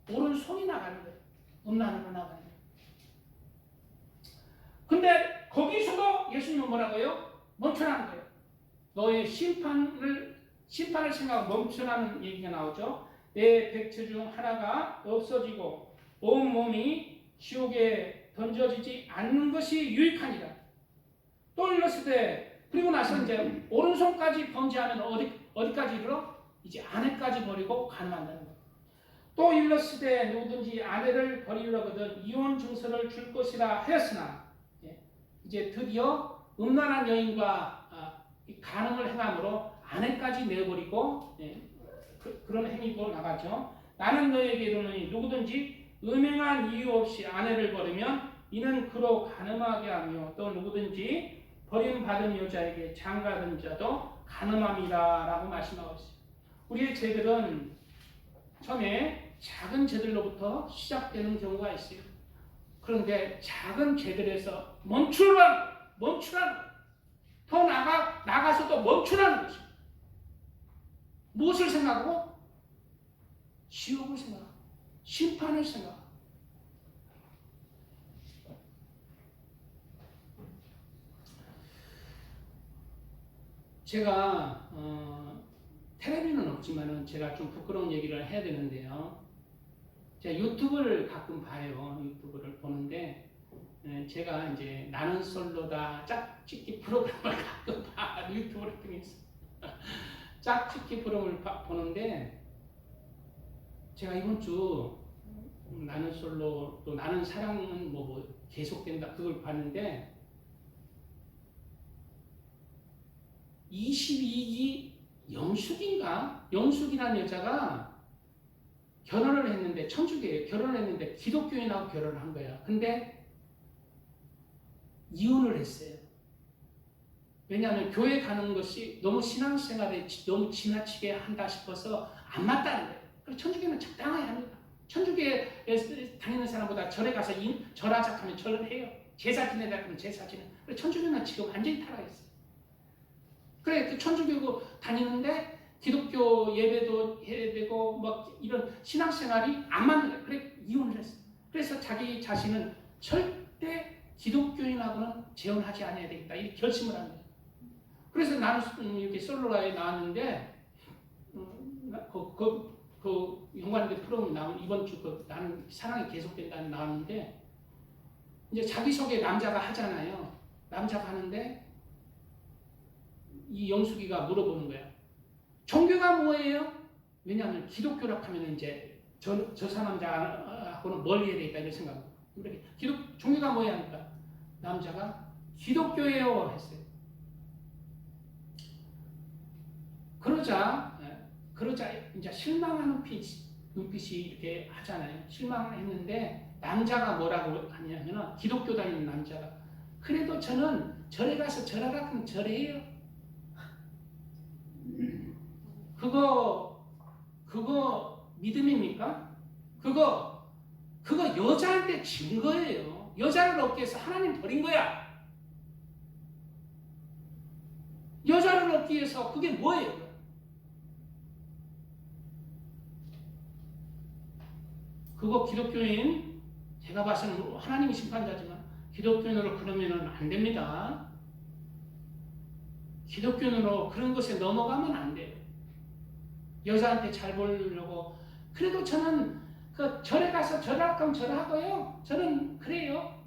오른손이 나가는 거예요. 음란으로 나가는 거예요. 근데 거기서도 예수님은 뭐라고요? 멈추라는 거예요. 너의 심판을 생각하고 멈추라는 얘기가 나오죠. 내 백체 중 하나가 없어지고 온 몸이 지옥에 던져지지 않는 것이 유익하니라. 또 일렀으되 그리고 나서 이제 오른손까지 범죄하면 어디까지 이르러? 이제 아내까지 버리고 간음한다는 거예요. 또 일렀으되 누구든지 아내를 버리려거든 이혼 증서를 줄 것이라 하였으나 이제 드디어 음란한 여인과 간음을 행함으로 아내까지 내버리고 그런 행위로 나가죠. 나는 너에게 이르노니 누구든지 음행한 이유 없이 아내를 버리면 이는 그로 간음하게 하며 또 누구든지 버림받은 여자에게 장가든 자도 간음함이라 라고 말씀하고 있어요. 우리의 죄들은 처음에 작은 죄들로부터 시작되는 경우가 있어요. 그런데 작은 죄들에서 멈추라는 더 나가서도 멈추라는 것입니다. 무엇을 생각하고? 지옥을 생각하고 심판을 생각하고. 제가 텔레비는 없지만은 제가 좀 부끄러운 얘기를 해야 되는데요. 제가 유튜브를 가끔 봐요. 유튜브를 보는데 제가 이제 나는 솔로다 짝짓기 프로그램을 가끔 봐. 유튜브를 통해서 짝짓기 프로그램을 보는데 제가 이번 주 나는 솔로 또 나는 사랑은 뭐 계속된다 그걸 봤는데 22기 영숙이라는 여자가 결혼을 했는데 천주교예요. 결혼을 했는데 기독교인하고 결혼을 한 거야. 근데 이혼을 했어요. 왜냐하면 교회 가는 것이 너무 신앙생활에 너무 지나치게 한다 싶어서 안 맞다는 거예요. 그래서 천주교는 적당하게 합니다. 천주교에 다니는 사람보다 절에 가서 절하자 하면 절을 해요. 제사 지내자 하면 제사 지내. 천주교는 지금 완전히 타락했어요. 그래, 그 천주교 다니는데 기독교 예배도 해야 되고 뭐 이런 신앙생활이 안 맞는 거예요. 그래, 이혼을 했어요. 그래서 자기 자신은 절대 기독교인하고는 재혼하지 않아야 되겠다 이렇게 결심을 한 거예요. 그래서 나는 이렇게 솔로라에 나왔는데 그 연관된 프로그램이 나온 이번 주 나는 사랑이 계속된다는 나왔는데 이제 자기소개 남자가 하잖아요. 남자가 하는데 이 영숙이가 물어보는 거야. 종교가 뭐예요? 왜냐하면 기독교라고 하면 이제 저 사람자하고는 멀리 해야 되겠다 이런 생각으로. 종교가 뭐야 하니까 남자가 기독교예요 했어요. 그러자 이제 실망하는 눈빛이 이렇게 하잖아요. 실망을 했는데 남자가 뭐라고 하냐면 기독교 다니는 남자가 그래도 저는 절에 가서 절하라 하면 절해요. 그거 믿음입니까? 그거 여자한테 진 거예요. 여자를 얻기 위해서 하나님 버린 거야. 여자를 얻기 위해서 그게 뭐예요? 그거 기독교인 제가 봐서는 하나님이 심판자지만 기독교인으로 그러면은 안 됩니다. 기독교인으로 그런 것에 넘어가면 안 돼요. 여자한테 잘 보려고. 그래도 저는 그 절에 가서 절하라고 하면 절하고요. 저는 그래요.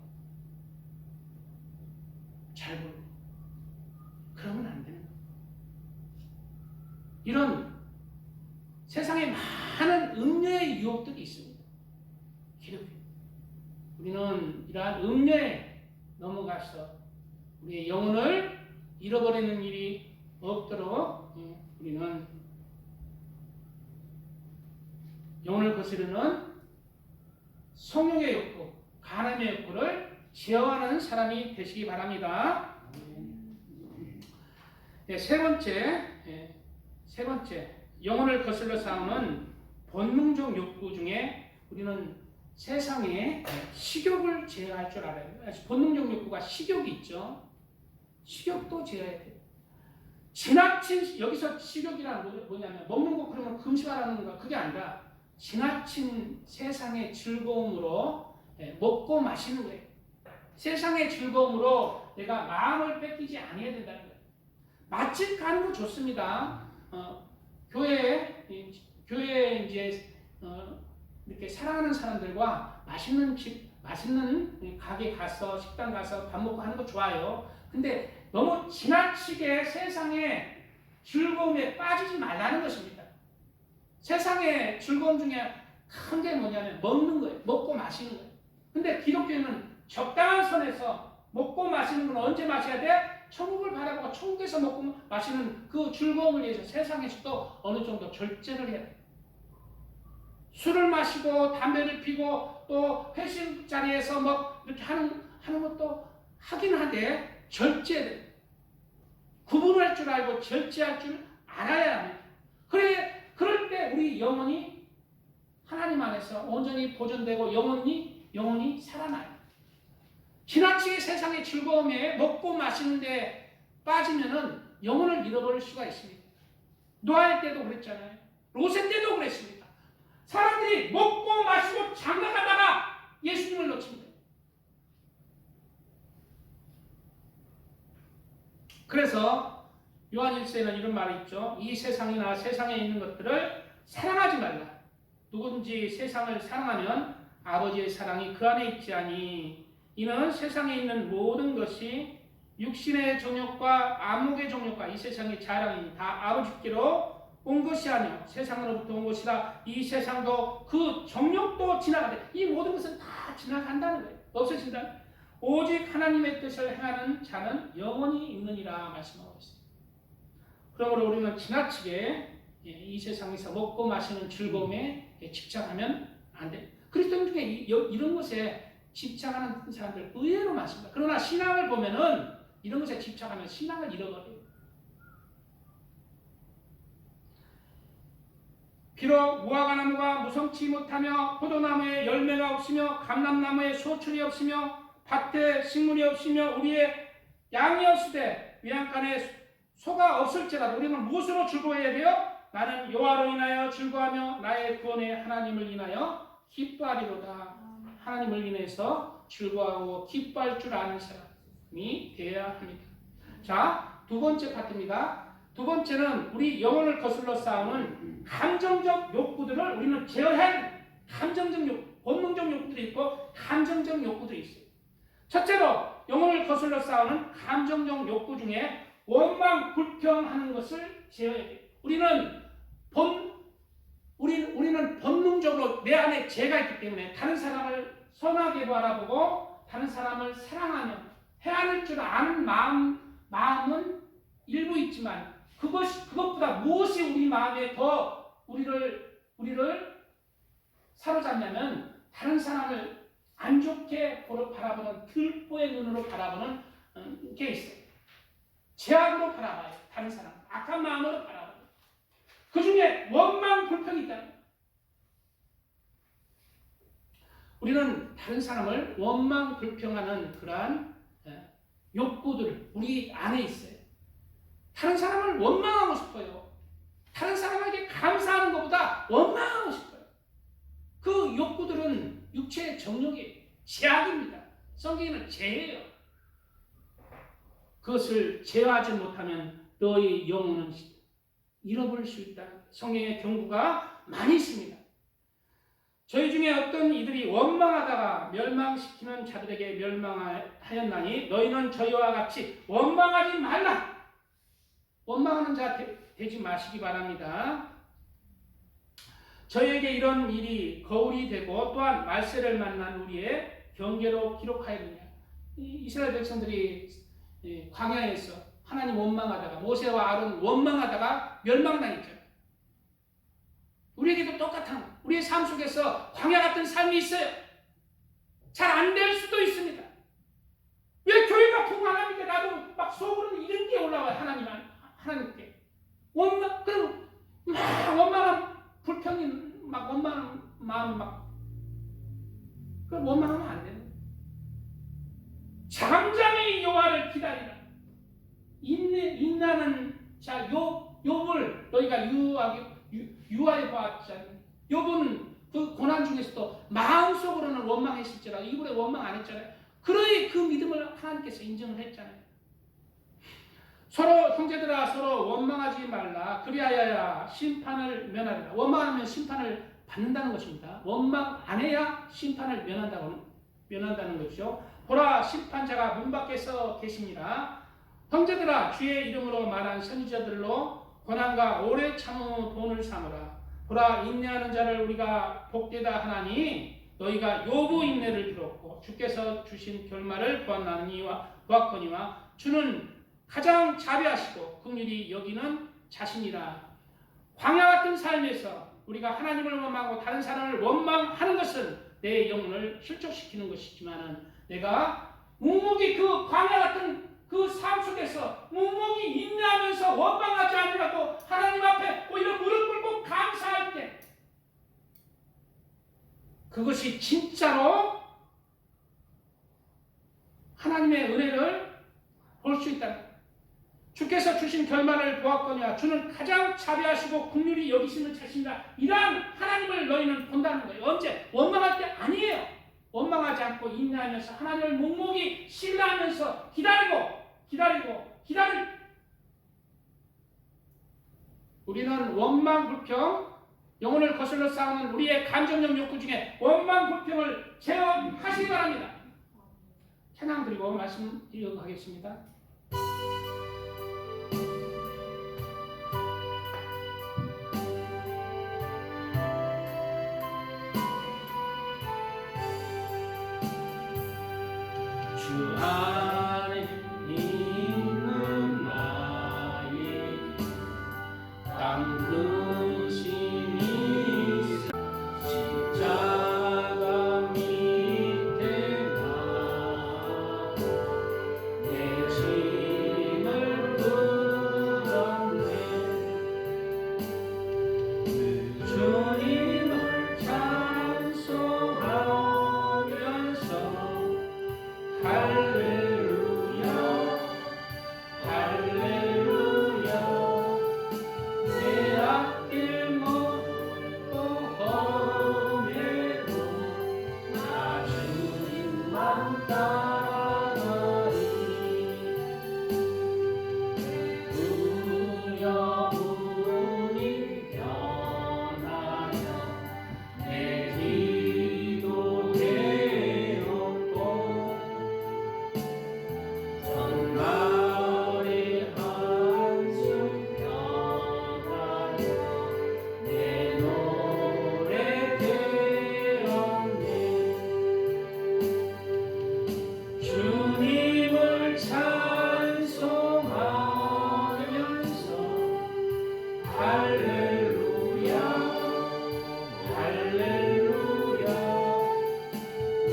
잘 보려고. 그러면 안 돼요. 이런 세상에 많은 음녀의 유혹들이 있습니다. 기독교. 우리는 이러한 음녀에 넘어가서 우리의 영혼을 잃어버리는 일이 없도록 우리는 영혼을 거스르는 성욕의 욕구, 간음의 욕구를 제어하는 사람이 되시기 바랍니다. 네, 세 번째, 영혼을 거슬러 싸우는 본능적 욕구 중에 우리는 세상의 식욕을 제어할 줄 알아요. 본능적 욕구가 식욕이 있죠. 식욕도 제어해야 돼요. 지나친, 여기서 식욕이란 뭐냐면 먹는 거 그러면 금식하라는 거 그게 아니라 지나친 세상의 즐거움으로 먹고 마시는 거예요. 세상의 즐거움으로 내가 마음을 뺏기지 아니해야 된다는 거예요. 맛집 가는 거 좋습니다. 교회에 이제 이렇게 사랑하는 사람들과 맛있는 집, 맛있는 가게 가서 식당 가서 밥 먹고 하는 거 좋아요. 근데 너무 지나치게 세상의 즐거움에 빠지지 말라는 것입니다. 세상의 즐거움 중에 큰 게 뭐냐면 먹는 거예요. 먹고 마시는 거예요. 근데 기독교는 적당한 선에서 먹고 마시는 건 언제 마셔야 돼? 천국을 바라보고 천국에서 먹고 마시는 그 즐거움을 위해서 세상에서도 어느 정도 절제를 해야 돼. 술을 마시고 담배를 피고 또 회식 자리에서 뭐 이렇게 하는 것도 하긴 한데 절제돼. 구분할 줄 알고 절제할 줄 알아야 합니다. 그럴 때 우리 영혼이 하나님 안에서 온전히 보존되고 영혼이 살아나요. 지나치게 세상의 즐거움에 먹고 마시는데 빠지면은 영혼을 잃어버릴 수가 있습니다. 노아의 때도 그랬잖아요. 롯의 때도 그랬습니다. 사람들이 먹고 마시고 장가가다가 예수님을 놓친 거예요. 그래서 요한 1세는 이런 말이 있죠. 이 세상이나 세상에 있는 것들을 사랑하지 말라. 누군지 세상을 사랑하면 아버지의 사랑이 그 안에 있지 아니. 이는 세상에 있는 모든 것이 육신의 정욕과 안목의 정욕과 이 세상의 자랑이 다 아버지께로 온 것이 아니요 세상으로부터 온 것이라. 이 세상도 그 정욕도 지나가되 이 모든 것은 다 지나간다는 거예요. 없어진다. 오직 하나님의 뜻을 행하는 자는 영원히 있느니라 말씀하고 있습니다. 그러므로 우리는 지나치게 이 세상에서 먹고 마시는 즐거움에 집착하면 안 돼. 그리스도인 중에 이런 것에 집착하는 사람들 의외로 많습니다. 그러나 신앙을 보면은 이런 것에 집착하면 신앙을 잃어버려요. 비록 무화과나무가 무성치 못하며 포도나무에 열매가 없으며 감람나무에 소출이 없으며 밭에 식물이 없으며 우리의 양이 없으되 외양간에 소가 없을지라도 우리는 무엇으로 즐거워해야 돼요? 나는 여호와로 인하여 즐거워하며 나의 구원의 하나님을 인하여 기뻐하리로다. 하나님을 인해서 즐거워하고 기뻐할 줄 아는 사람이 되어야 합니다. 자, 두 번째 파트입니다. 두 번째는 우리 영혼을 거슬러 싸우는 감정적 욕구들을 우리는 제어한 감정적 욕구, 본능적 욕구들이 있고 감정적 욕구들이 있어요. 첫째로 영혼을 거슬러 싸우는 감정적 욕구 중에 원망, 불평하는 것을 제어해야 돼요. 우리는 본능적으로 내 안에 죄가 있기 때문에 다른 사람을 선하게 바라보고 다른 사람을 사랑하며 헤아릴 줄 아는 마음은 일부 있지만 그것보다 무엇이 우리 마음에 더 우리를 사로잡냐면 다른 사람을 안 좋게 바라보는 들보의 눈으로 바라보는 게 있어요. 죄악으로 바라봐요. 다른 사람 악한 마음으로 바라봐요. 그 중에 원망, 불평이 있다는 거예요. 우리는 다른 사람을 원망, 불평하는 그러한 욕구들 우리 안에 있어요. 다른 사람을 원망하고 싶어요. 다른 사람에게 감사하는 것보다 원망하고 싶어요. 그 욕구들은 육체의 정욕이에요. 죄악입니다. 성경에는 죄예요. 그것을 제어하지 못하면 너의 영혼은 잃어버릴 수 있다. 성경의 경고가 많이 있습니다. 저희 중에 어떤 이들이 원망하다가 멸망시키는 자들에게 멸망하였나니 너희는 저희와 같이 원망하지 말라. 원망하는 자 되지 마시기 바랍니다. 저희에게 이런 일이 거울이 되고 또한 말세를 만난 우리의 경계로 기록하였느냐. 이스라엘 백성들이 광야에서 하나님 원망하다가 모세와 아론 원망하다가 멸망당했잖아요. 우리에게도 똑같은 우리의 삶 속에서 광야 같은 삶이 있어요. 잘 안 될 수도 있습니다. 왜 교회가 풍성합니까? 나도 막 속으로는 이런 게 올라와요. 하나님께 그럼 막 원망한 불평이 막 원망한 마음이 막 그럼 원망하면 안 되는 거예요. 잠잠히 여호와를 기다리라. 인내하는 자 욥을 너희가 유하여 보았잖아요. 욥은 그 고난 중에서도 마음속으로는 원망했을지라도 입으로 원망 안 했잖아요. 그러니 그 믿음을 하나님께서 인정을 했잖아요. 서로 형제들아 서로 원망하지 말라. 그리하여야 심판을 면하리라. 원망하면 심판을 받는다는 것입니다. 원망 안 해야 심판을 면한다는 것이죠. 보라 심판자가 문 밖에서 계십니다. 형제들아 주의 이름으로 말한 선지자들로 고난과 오래 참은 돈을 삼으라. 보라 인내하는 자를 우리가 복되다 하나니 너희가 욥의 인내를 들었고 주께서 주신 결말을 보았거니와 주는 가장 자비하시고 긍휼히 여기는 자신이라. 광야 같은 삶에서 우리가 하나님을 원망하고 다른 사람을 원망하는 것은 내 영혼을 실족시키는 것이지만 내가 묵묵히 그 광야 같은 그 삶 속에서 묵묵히 인내하면서 원망하지 않으라도 하나님 앞에 오히려 무릎 꿇고 감사할 때 그것이 진짜로 하나님의 은혜를 볼 수 있다는 거예요. 주께서 주신 결말을 보았거니와 주는 가장 자비하시고 긍휼히 여기시는 자신이다. 이러한 하나님을 너희는 본다는 거예요. 언제? 원망할 때 아니에요. 원망하지 않고 인내하면서 하나님을 묵묵히 신뢰하면서 기다리고 우리는 원망, 불평, 영혼을 거슬러 싸우는 우리의 감정적 욕구 중에 원망, 불평을 제어하시기 바랍니다. 찬양 드리고 말씀드리도록 하겠습니다. 주 안에 있는 나의 땅 내 노래 되었네. 주님을 찬송하면서 할렐루야 할렐루야.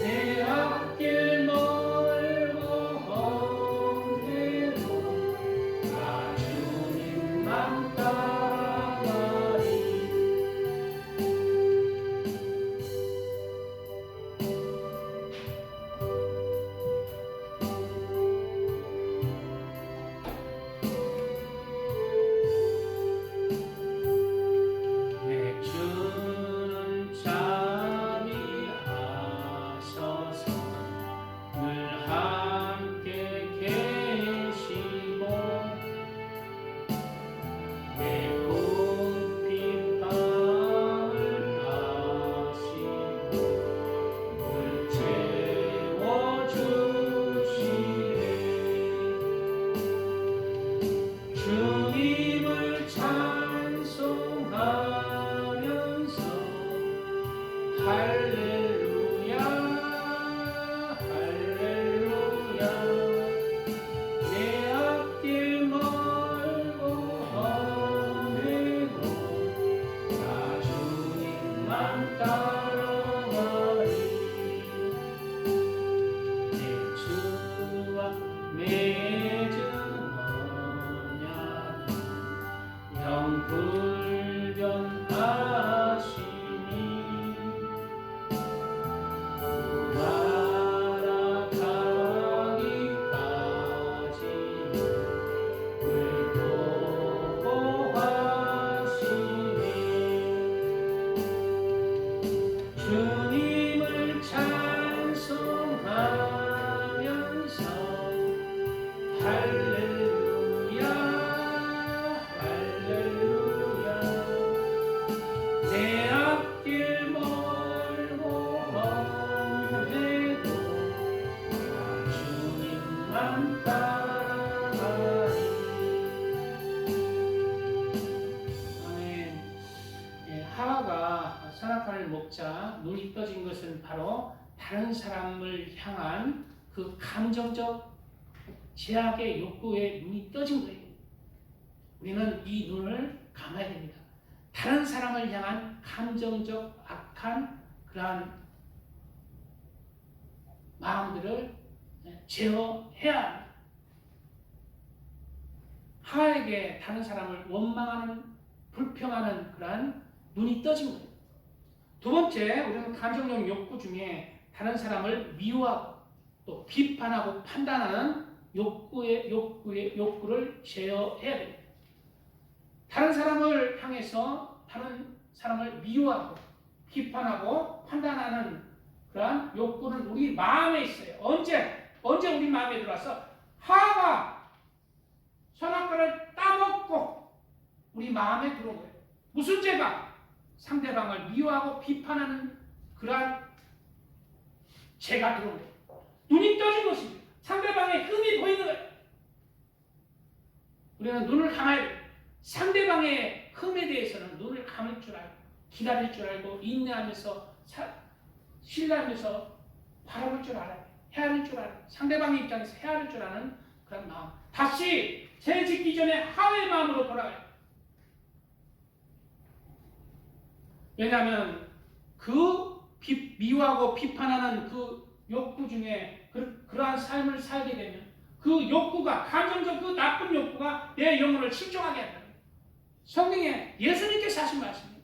내 앞길 멀고 험해도 나 주님만 따라가리. 내 주는 자비하소서. 늘 함께 계시고 내 굽힌 땅을 아시고 늘 채워주시네. 주님을 찬송하면서 할렐루야 할렐루야. 내 앞길 멀고 험해도 나 주님만 따라가리. 내 주와 맺은 언약은 영불변하시니 날아가기까지 늘 보호하시니. 주님을 찬송하면서 할렐루야 할렐루야. 내 앞길 멀고 험해도 나 주님만 따라가리. 아멘. 예, 하와가 선악과를 먹자 눈이 떠진 것은 바로 다른 사람을 향한 그 감정적 제약의 욕구에 눈이 떠진 거예요. 우리는 이 눈을 감아야 됩니다. 다른 사람을 향한 감정적 악한 그러한 마음들을 제어해야 합니다. 하와에게 다른 사람을 원망하는, 불평하는 그러한 눈이 떠진 거예요. 두 번째, 우리는 감정적 욕구 중에 다른 사람을 미워하고 또 비판하고 판단하는 욕구를 제어해야 됩니다. 다른 사람을 향해서 다른 사람을 미워하고 비판하고 판단하는 그러한 욕구는 우리 마음에 있어요. 언제 우리 마음에 들어와서 하와가 선악과를 따먹고 우리 마음에 들어온 거예요. 무슨 죄가? 상대방을 미워하고 비판하는 그러한 죄가 들어온 거예요. 눈이 떠진 것입니다. 상대방의 흠이 보이는 거예요. 우리는 눈을 감아야 돼요. 상대방의 흠에 대해서는 눈을 감을 줄 알고 기다릴 줄 알고 인내하면서 신뢰하면서 바라볼 줄 알아야 돼요. 헤아릴 줄 알아요. 상대방의 입장에서 헤아릴 줄 아는 그런 마음. 다시 죄 짓기 전에 하와의 마음으로 돌아가요. 왜냐하면 그 미워하고 비판하는 그 욕구 중에 그러한 삶을 살게 되면 그 욕구가, 감정적 그 나쁜 욕구가 내 영혼을 실종하게 한다. 성경에 예수님께서 하신 말씀입니다.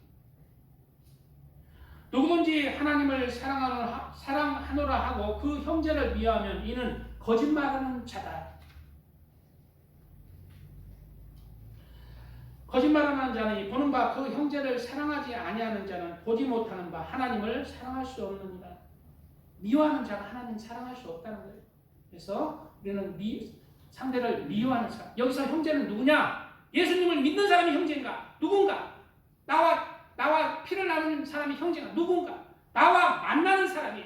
누구든지 하나님을 사랑하노라 하고 그 형제를 미워하면 이는 거짓말하는 자다. 거짓말하는 자는 보는 바 그 형제를 사랑하지 아니하는 자는 보지 못하는 바 하나님을 사랑할 수 없느니라. 미워하는 자가 하나님 사랑할 수 없다는 거예요. 그래서 우리는 상대를 미워하는 사람. 여기서 형제는 누구냐? 예수님을 믿는 사람이 형제인가? 누군가? 나와 피를 나누는 사람이 형제가 누군가? 나와 만나는 사람이,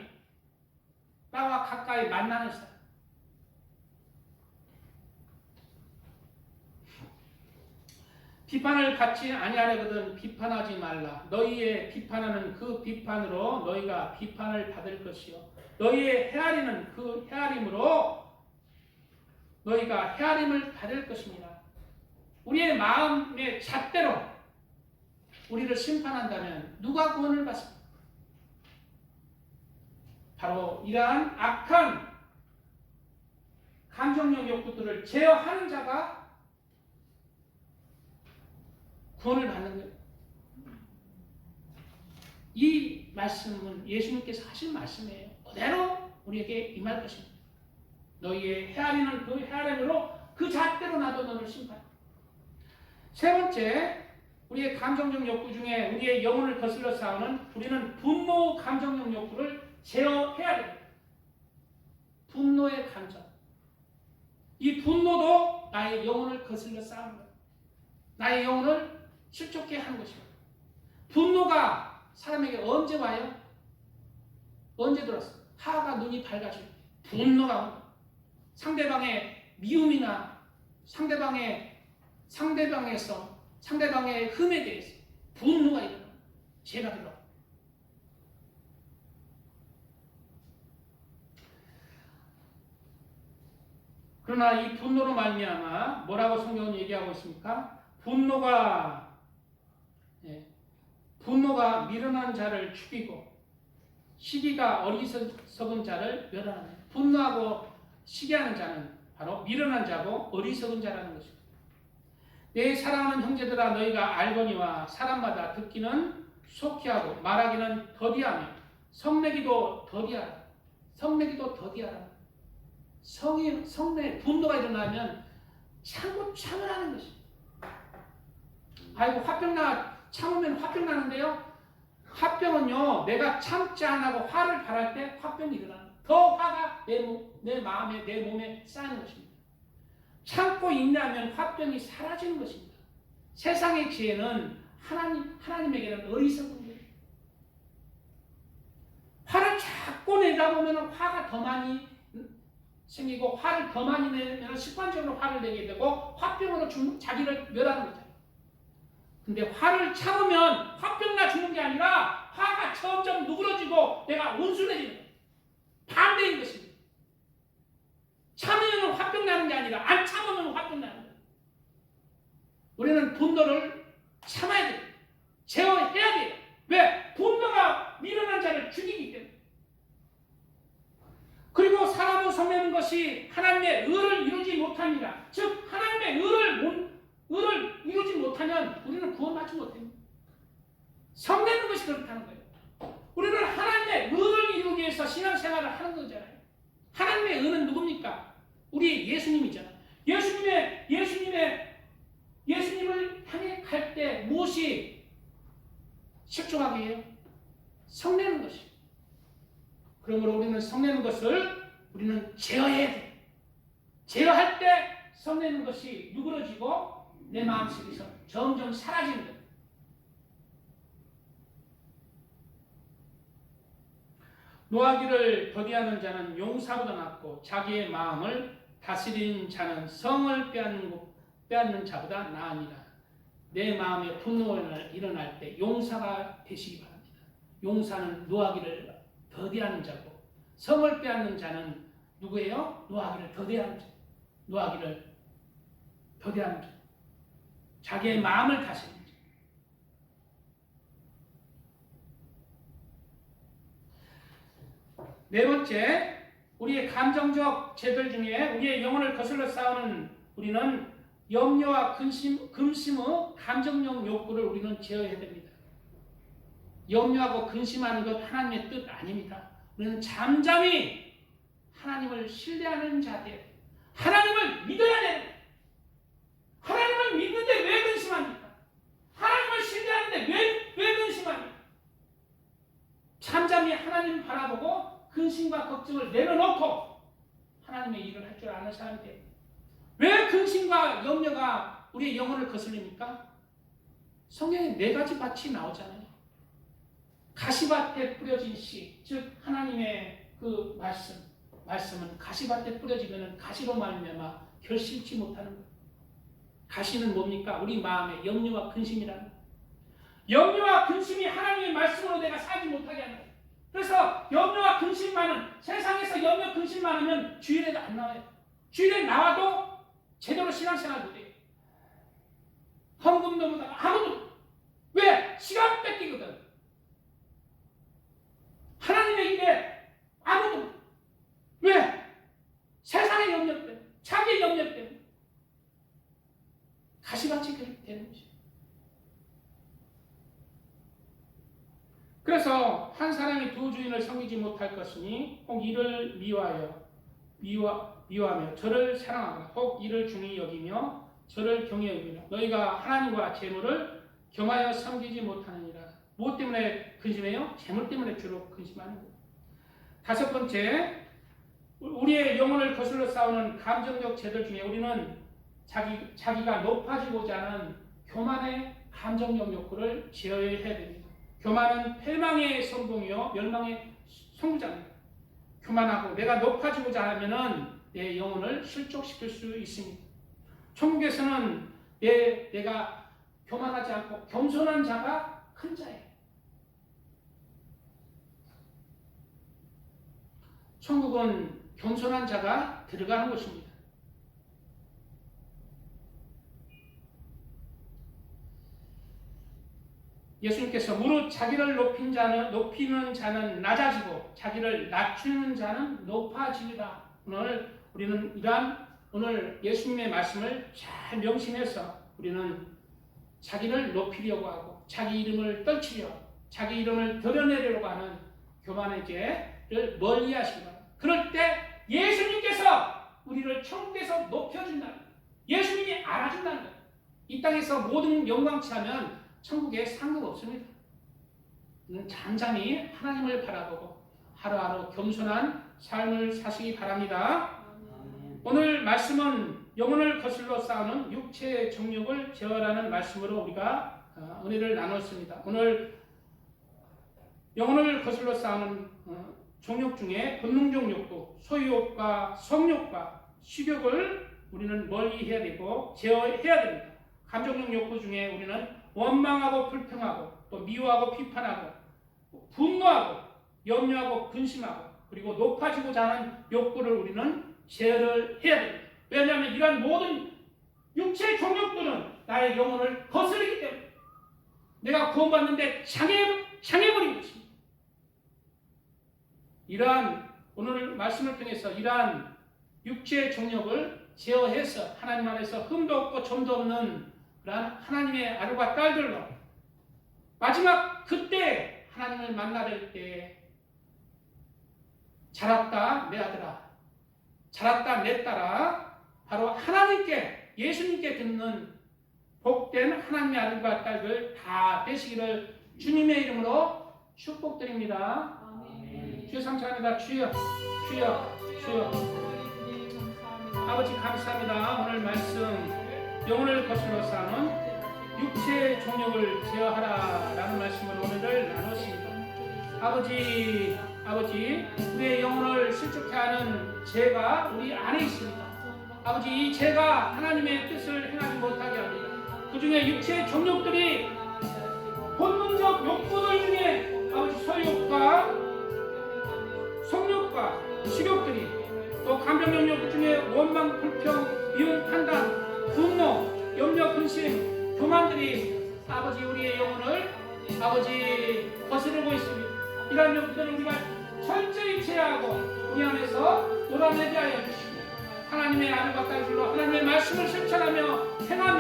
나와 가까이 만나는 사람. 비판을 갖지 아니하려거든 비판하지 말라. 너희의 비판하는 그 비판으로 너희가 비판을 받을 것이요 너희의 헤아리는 그 헤아림으로 너희가 헤아림을 받을 것입니다. 우리의 마음의 잣대로 우리를 심판한다면 누가 구원을 받습니까? 바로 이러한 악한 감정적 욕구들을 제어하는 자가 구원을 받는 거예요. 이 말씀은 예수님께서 하신 말씀이에요. 그대로 우리에게 임할 것입니다. 너희의 헤아리는 그 헤아림으로 그 잣대로 나도 너를 심판한다. 세 번째, 우리의 감정적 욕구 중에 우리의 영혼을 거슬러 싸우는 우리는 분노 감정적 욕구를 제어해야 됩니다. 분노의 감정. 이 분노도 나의 영혼을 거슬러 싸우는 거예요. 나의 영혼을 실족해 하는 것입니다. 분노가 사람에게 언제 와요? 언제 들었어? 하가 눈이 밝아질 때 분노가 온다. 상대방의 미움이나 상대방의 흠에 대해서 분노가 일어나. 죄가 들어. 그러나 이 분노로 말미암아 뭐라고 성경은 얘기하고 있습니까? 분노가 미련한 자를 죽이고 시기가 어리석은 자를 멸하는. 분노하고 시기하는 자는 바로 미련한 자고 어리석은 자라는 것입니다. 내 사랑하는 형제들아 너희가 알거니와 사람마다 듣기는 속히 하고 말하기는 더디하며 성내기도 더디하라. 성내기도 더디하라. 성내 분노가 일어나면 참으라는 것입니다. 아이고 참으면 화병 나는데요. 화병은요 내가 참지 않고 화를 발할 때 화병이 일어나는 거예요. 더 화가 내 마음에 내 몸에 쌓이는 것입니다. 참고 인내하면 화병이 사라지는 것입니다. 세상의 지혜는 하나님에게는 어리석은 거예요. 화를 자꾸 내다 보면 화가 더 많이 생기고 화를 더 많이 내면 습관적으로 화를 내게 되고 화병으로 자기를 멸하는 거죠. 근데 화를 참으면 화병나 주는 게 아니라 화가 점점 누그러지고 내가 온순해지는 거예요. 반대인 것입니다. 참으면 화병 나는 게 아니라 안 참으면 화병 나는 거예요. 우리는 분노를 참아야 돼요. 제어해야 돼요. 왜? 분노가 미련한 자를 죽이기 때문에. 그리고 사람을 성내는 것이 하나님의 의를 이루지 못합니다. 즉 하나님의 의를 이루지 못하면 우리는 구원받지 못합니다. 성내는 것이 그렇다는 거예요. 우리는 하나님의 의를 이루기 위해서 신앙생활을 하는 거잖아요. 하나님의 의는 누굽니까? 우리 예수님이잖아요. 예수님을 향해 갈 때 무엇이 실족하게 해요? 성내는 것이. 그러므로 우리는 성내는 것을 우리는 제어해야 돼요. 제어할 때 성내는 것이 누그러지고 내 마음속에서 점점 사라지는 거예요. 노하기를 더디하는 자는 용사보다 낫고 자기의 마음을 다스리는 자는 성을 빼앗는 자보다 나으니라. 내 마음에 분노가 일어날 때 용사가 되시기 바랍니다. 용사는 노하기를 더디하는 자고 성을 빼앗는 자는 누구예요? 노하기를 더디하는 자. 노하기를 더디하는 자. 자기의 마음을 다스리는 자. 네 번째, 우리의 감정적 죄들 중에 우리의 영혼을 거슬러 싸우는 우리는 염려와 근심의 감정적 욕구를 우리는 제어해야 됩니다. 염려하고 근심하는 것 하나님의 뜻 아닙니다. 우리는 잠잠히 하나님을 신뢰하는 자들, 하나님을 믿어야 돼요. 하나님을 믿는데 왜 근심합니까? 하나님을 신뢰하는데 왜 근심합니까? 잠잠히 하나님 바라보고 근심과 걱정을 내려놓고 하나님의 일을 할 줄 아는 사람이 돼요. 왜 근심과 염려가 우리의 영혼을 거슬립니까? 성경에 4가지 밭이 나오잖아요. 가시밭에 뿌려진 씨, 즉 하나님의 그 말씀은 가시밭에 뿌려지면 가시로 말미암아 결실치 못하는 거예요. 가시는 뭡니까? 우리 마음의 염려와 근심이라는 거예요. 염려와 근심이 하나님의 말씀으로 내가 살지 못하게 하는 거예요. 그래서 염려와 근심 많은, 세상에서 염려 근심 많으면 주일에도 안 나와요. 주일에 나와도 제대로 신앙생활 못해요. 헌금도 못하고 아무도. 왜? 시간 뺏기거든. 하나님의 일에 아무도. 왜? 세상의 염려 때문에, 자기의 염려 때문에 가시밭이 그렇게 되는 것이에요. 그래서 한 사람이 두 주인을 섬기지 못할 것이니 혹 이를 미워하며 저를 사랑하거나 혹 이를 중히 여기며 저를 경히 여기며 너희가 하나님과 재물을 겸하여 섬기지 못하느니라. 무엇 때문에 근심해요? 재물 때문에 주로 근심하는 거예요. 다섯 번째, 우리의 영혼을 거슬러 싸우는 감정적 죄들 중에 우리는 자기가 높아지고자 하는 교만의 감정적 욕구를 제어해야 됩니다. 교만은 패망의 선봉이요 멸망의 선구자입니다. 교만하고 내가 높아지고자 하면은 내 영혼을 실족시킬 수 있습니다. 천국에서는 내가 교만하지 않고 겸손한 자가 큰 자예요. 천국은 겸손한 자가 들어가는 곳입니다. 예수님께서 무릇 자기를 높이는 자는 낮아지고 자기를 낮추는 자는 높아지리라. 오늘 우리는 오늘 예수님의 말씀을 잘 명심해서 우리는 자기를 높이려고 하고 자기 이름을 떨치려 자기 이름을 드러내려고 하는 교만의 죄를 멀리 하시기 바랍니다. 그럴 때 예수님께서 우리를 천국에서 높여준다는 거예요. 예수님이 알아준다는 거예요. 이 땅에서 모든 영광치 하면 천국에 상관없습니다. 잠잠히 하나님을 바라보고 하루하루 겸손한 삶을 사시기 바랍니다. 오늘 말씀은 영혼을 거슬러 싸우는 육체의 정욕을 제어하라는 말씀으로 우리가 은혜를 나눴습니다. 오늘 영혼을 거슬러 싸우는 정욕 중에 본능적 욕구, 소유욕과 성욕과 식욕을 우리는 멀리 해야 되고 제어해야 됩니다. 감정적 욕구 중에 우리는 원망하고 불평하고 또 미워하고 비판하고 분노하고 염려하고 근심하고 그리고 높아지고자 하는 욕구를 우리는 제어를 해야 됩니다. 왜냐하면 이러한 모든 육체의 정욕들은 나의 영혼을 거스르기 때문에 내가 구원받는데 장애버린 것입니다. 이러한 오늘 말씀을 통해서 이러한 육체의 정욕을 제어해서 하나님 안에서 흠도 없고 점도 없는 그러한 하나님의 아들과 딸들로 마지막 그때 하나님을 만나뵐 때 자랐다 내 아들아 자랐다 내 딸아 바로 하나님께 예수님께 듣는 복된 하나님의 아들과 딸들 다 되시기를 주님의 이름으로 축복드립니다. 주여 감사합니다. 주여 아버지 감사합니다. 오늘 말씀 영혼을 거슬러 싸는 육체의 정욕을 제어하라라는 말씀으로 오늘을 나눴습니다. 아버지 우리의 영혼을 실족해 하는 죄가 우리 안에 있습니다. 아버지 이 죄가 하나님의 뜻을 행하지 못하게 합니다. 그 중에 육체의 정욕들이 본능적 욕구들 중에 아버지 소욕과 성욕과 식욕들이 또 감정적 욕구 중에 원망, 불평, 미운 판단 분노, 염려, 근심, 교만들이 아버지 우리의 영혼을 아버지 거스르고 있습니다. 이러한 욕구들을 우리가 철저히 제어하고 우리 안에서 놀아내게 하여 주시고 하나님의 아들과 딸들로 하나님의 말씀을 실천하며 행하며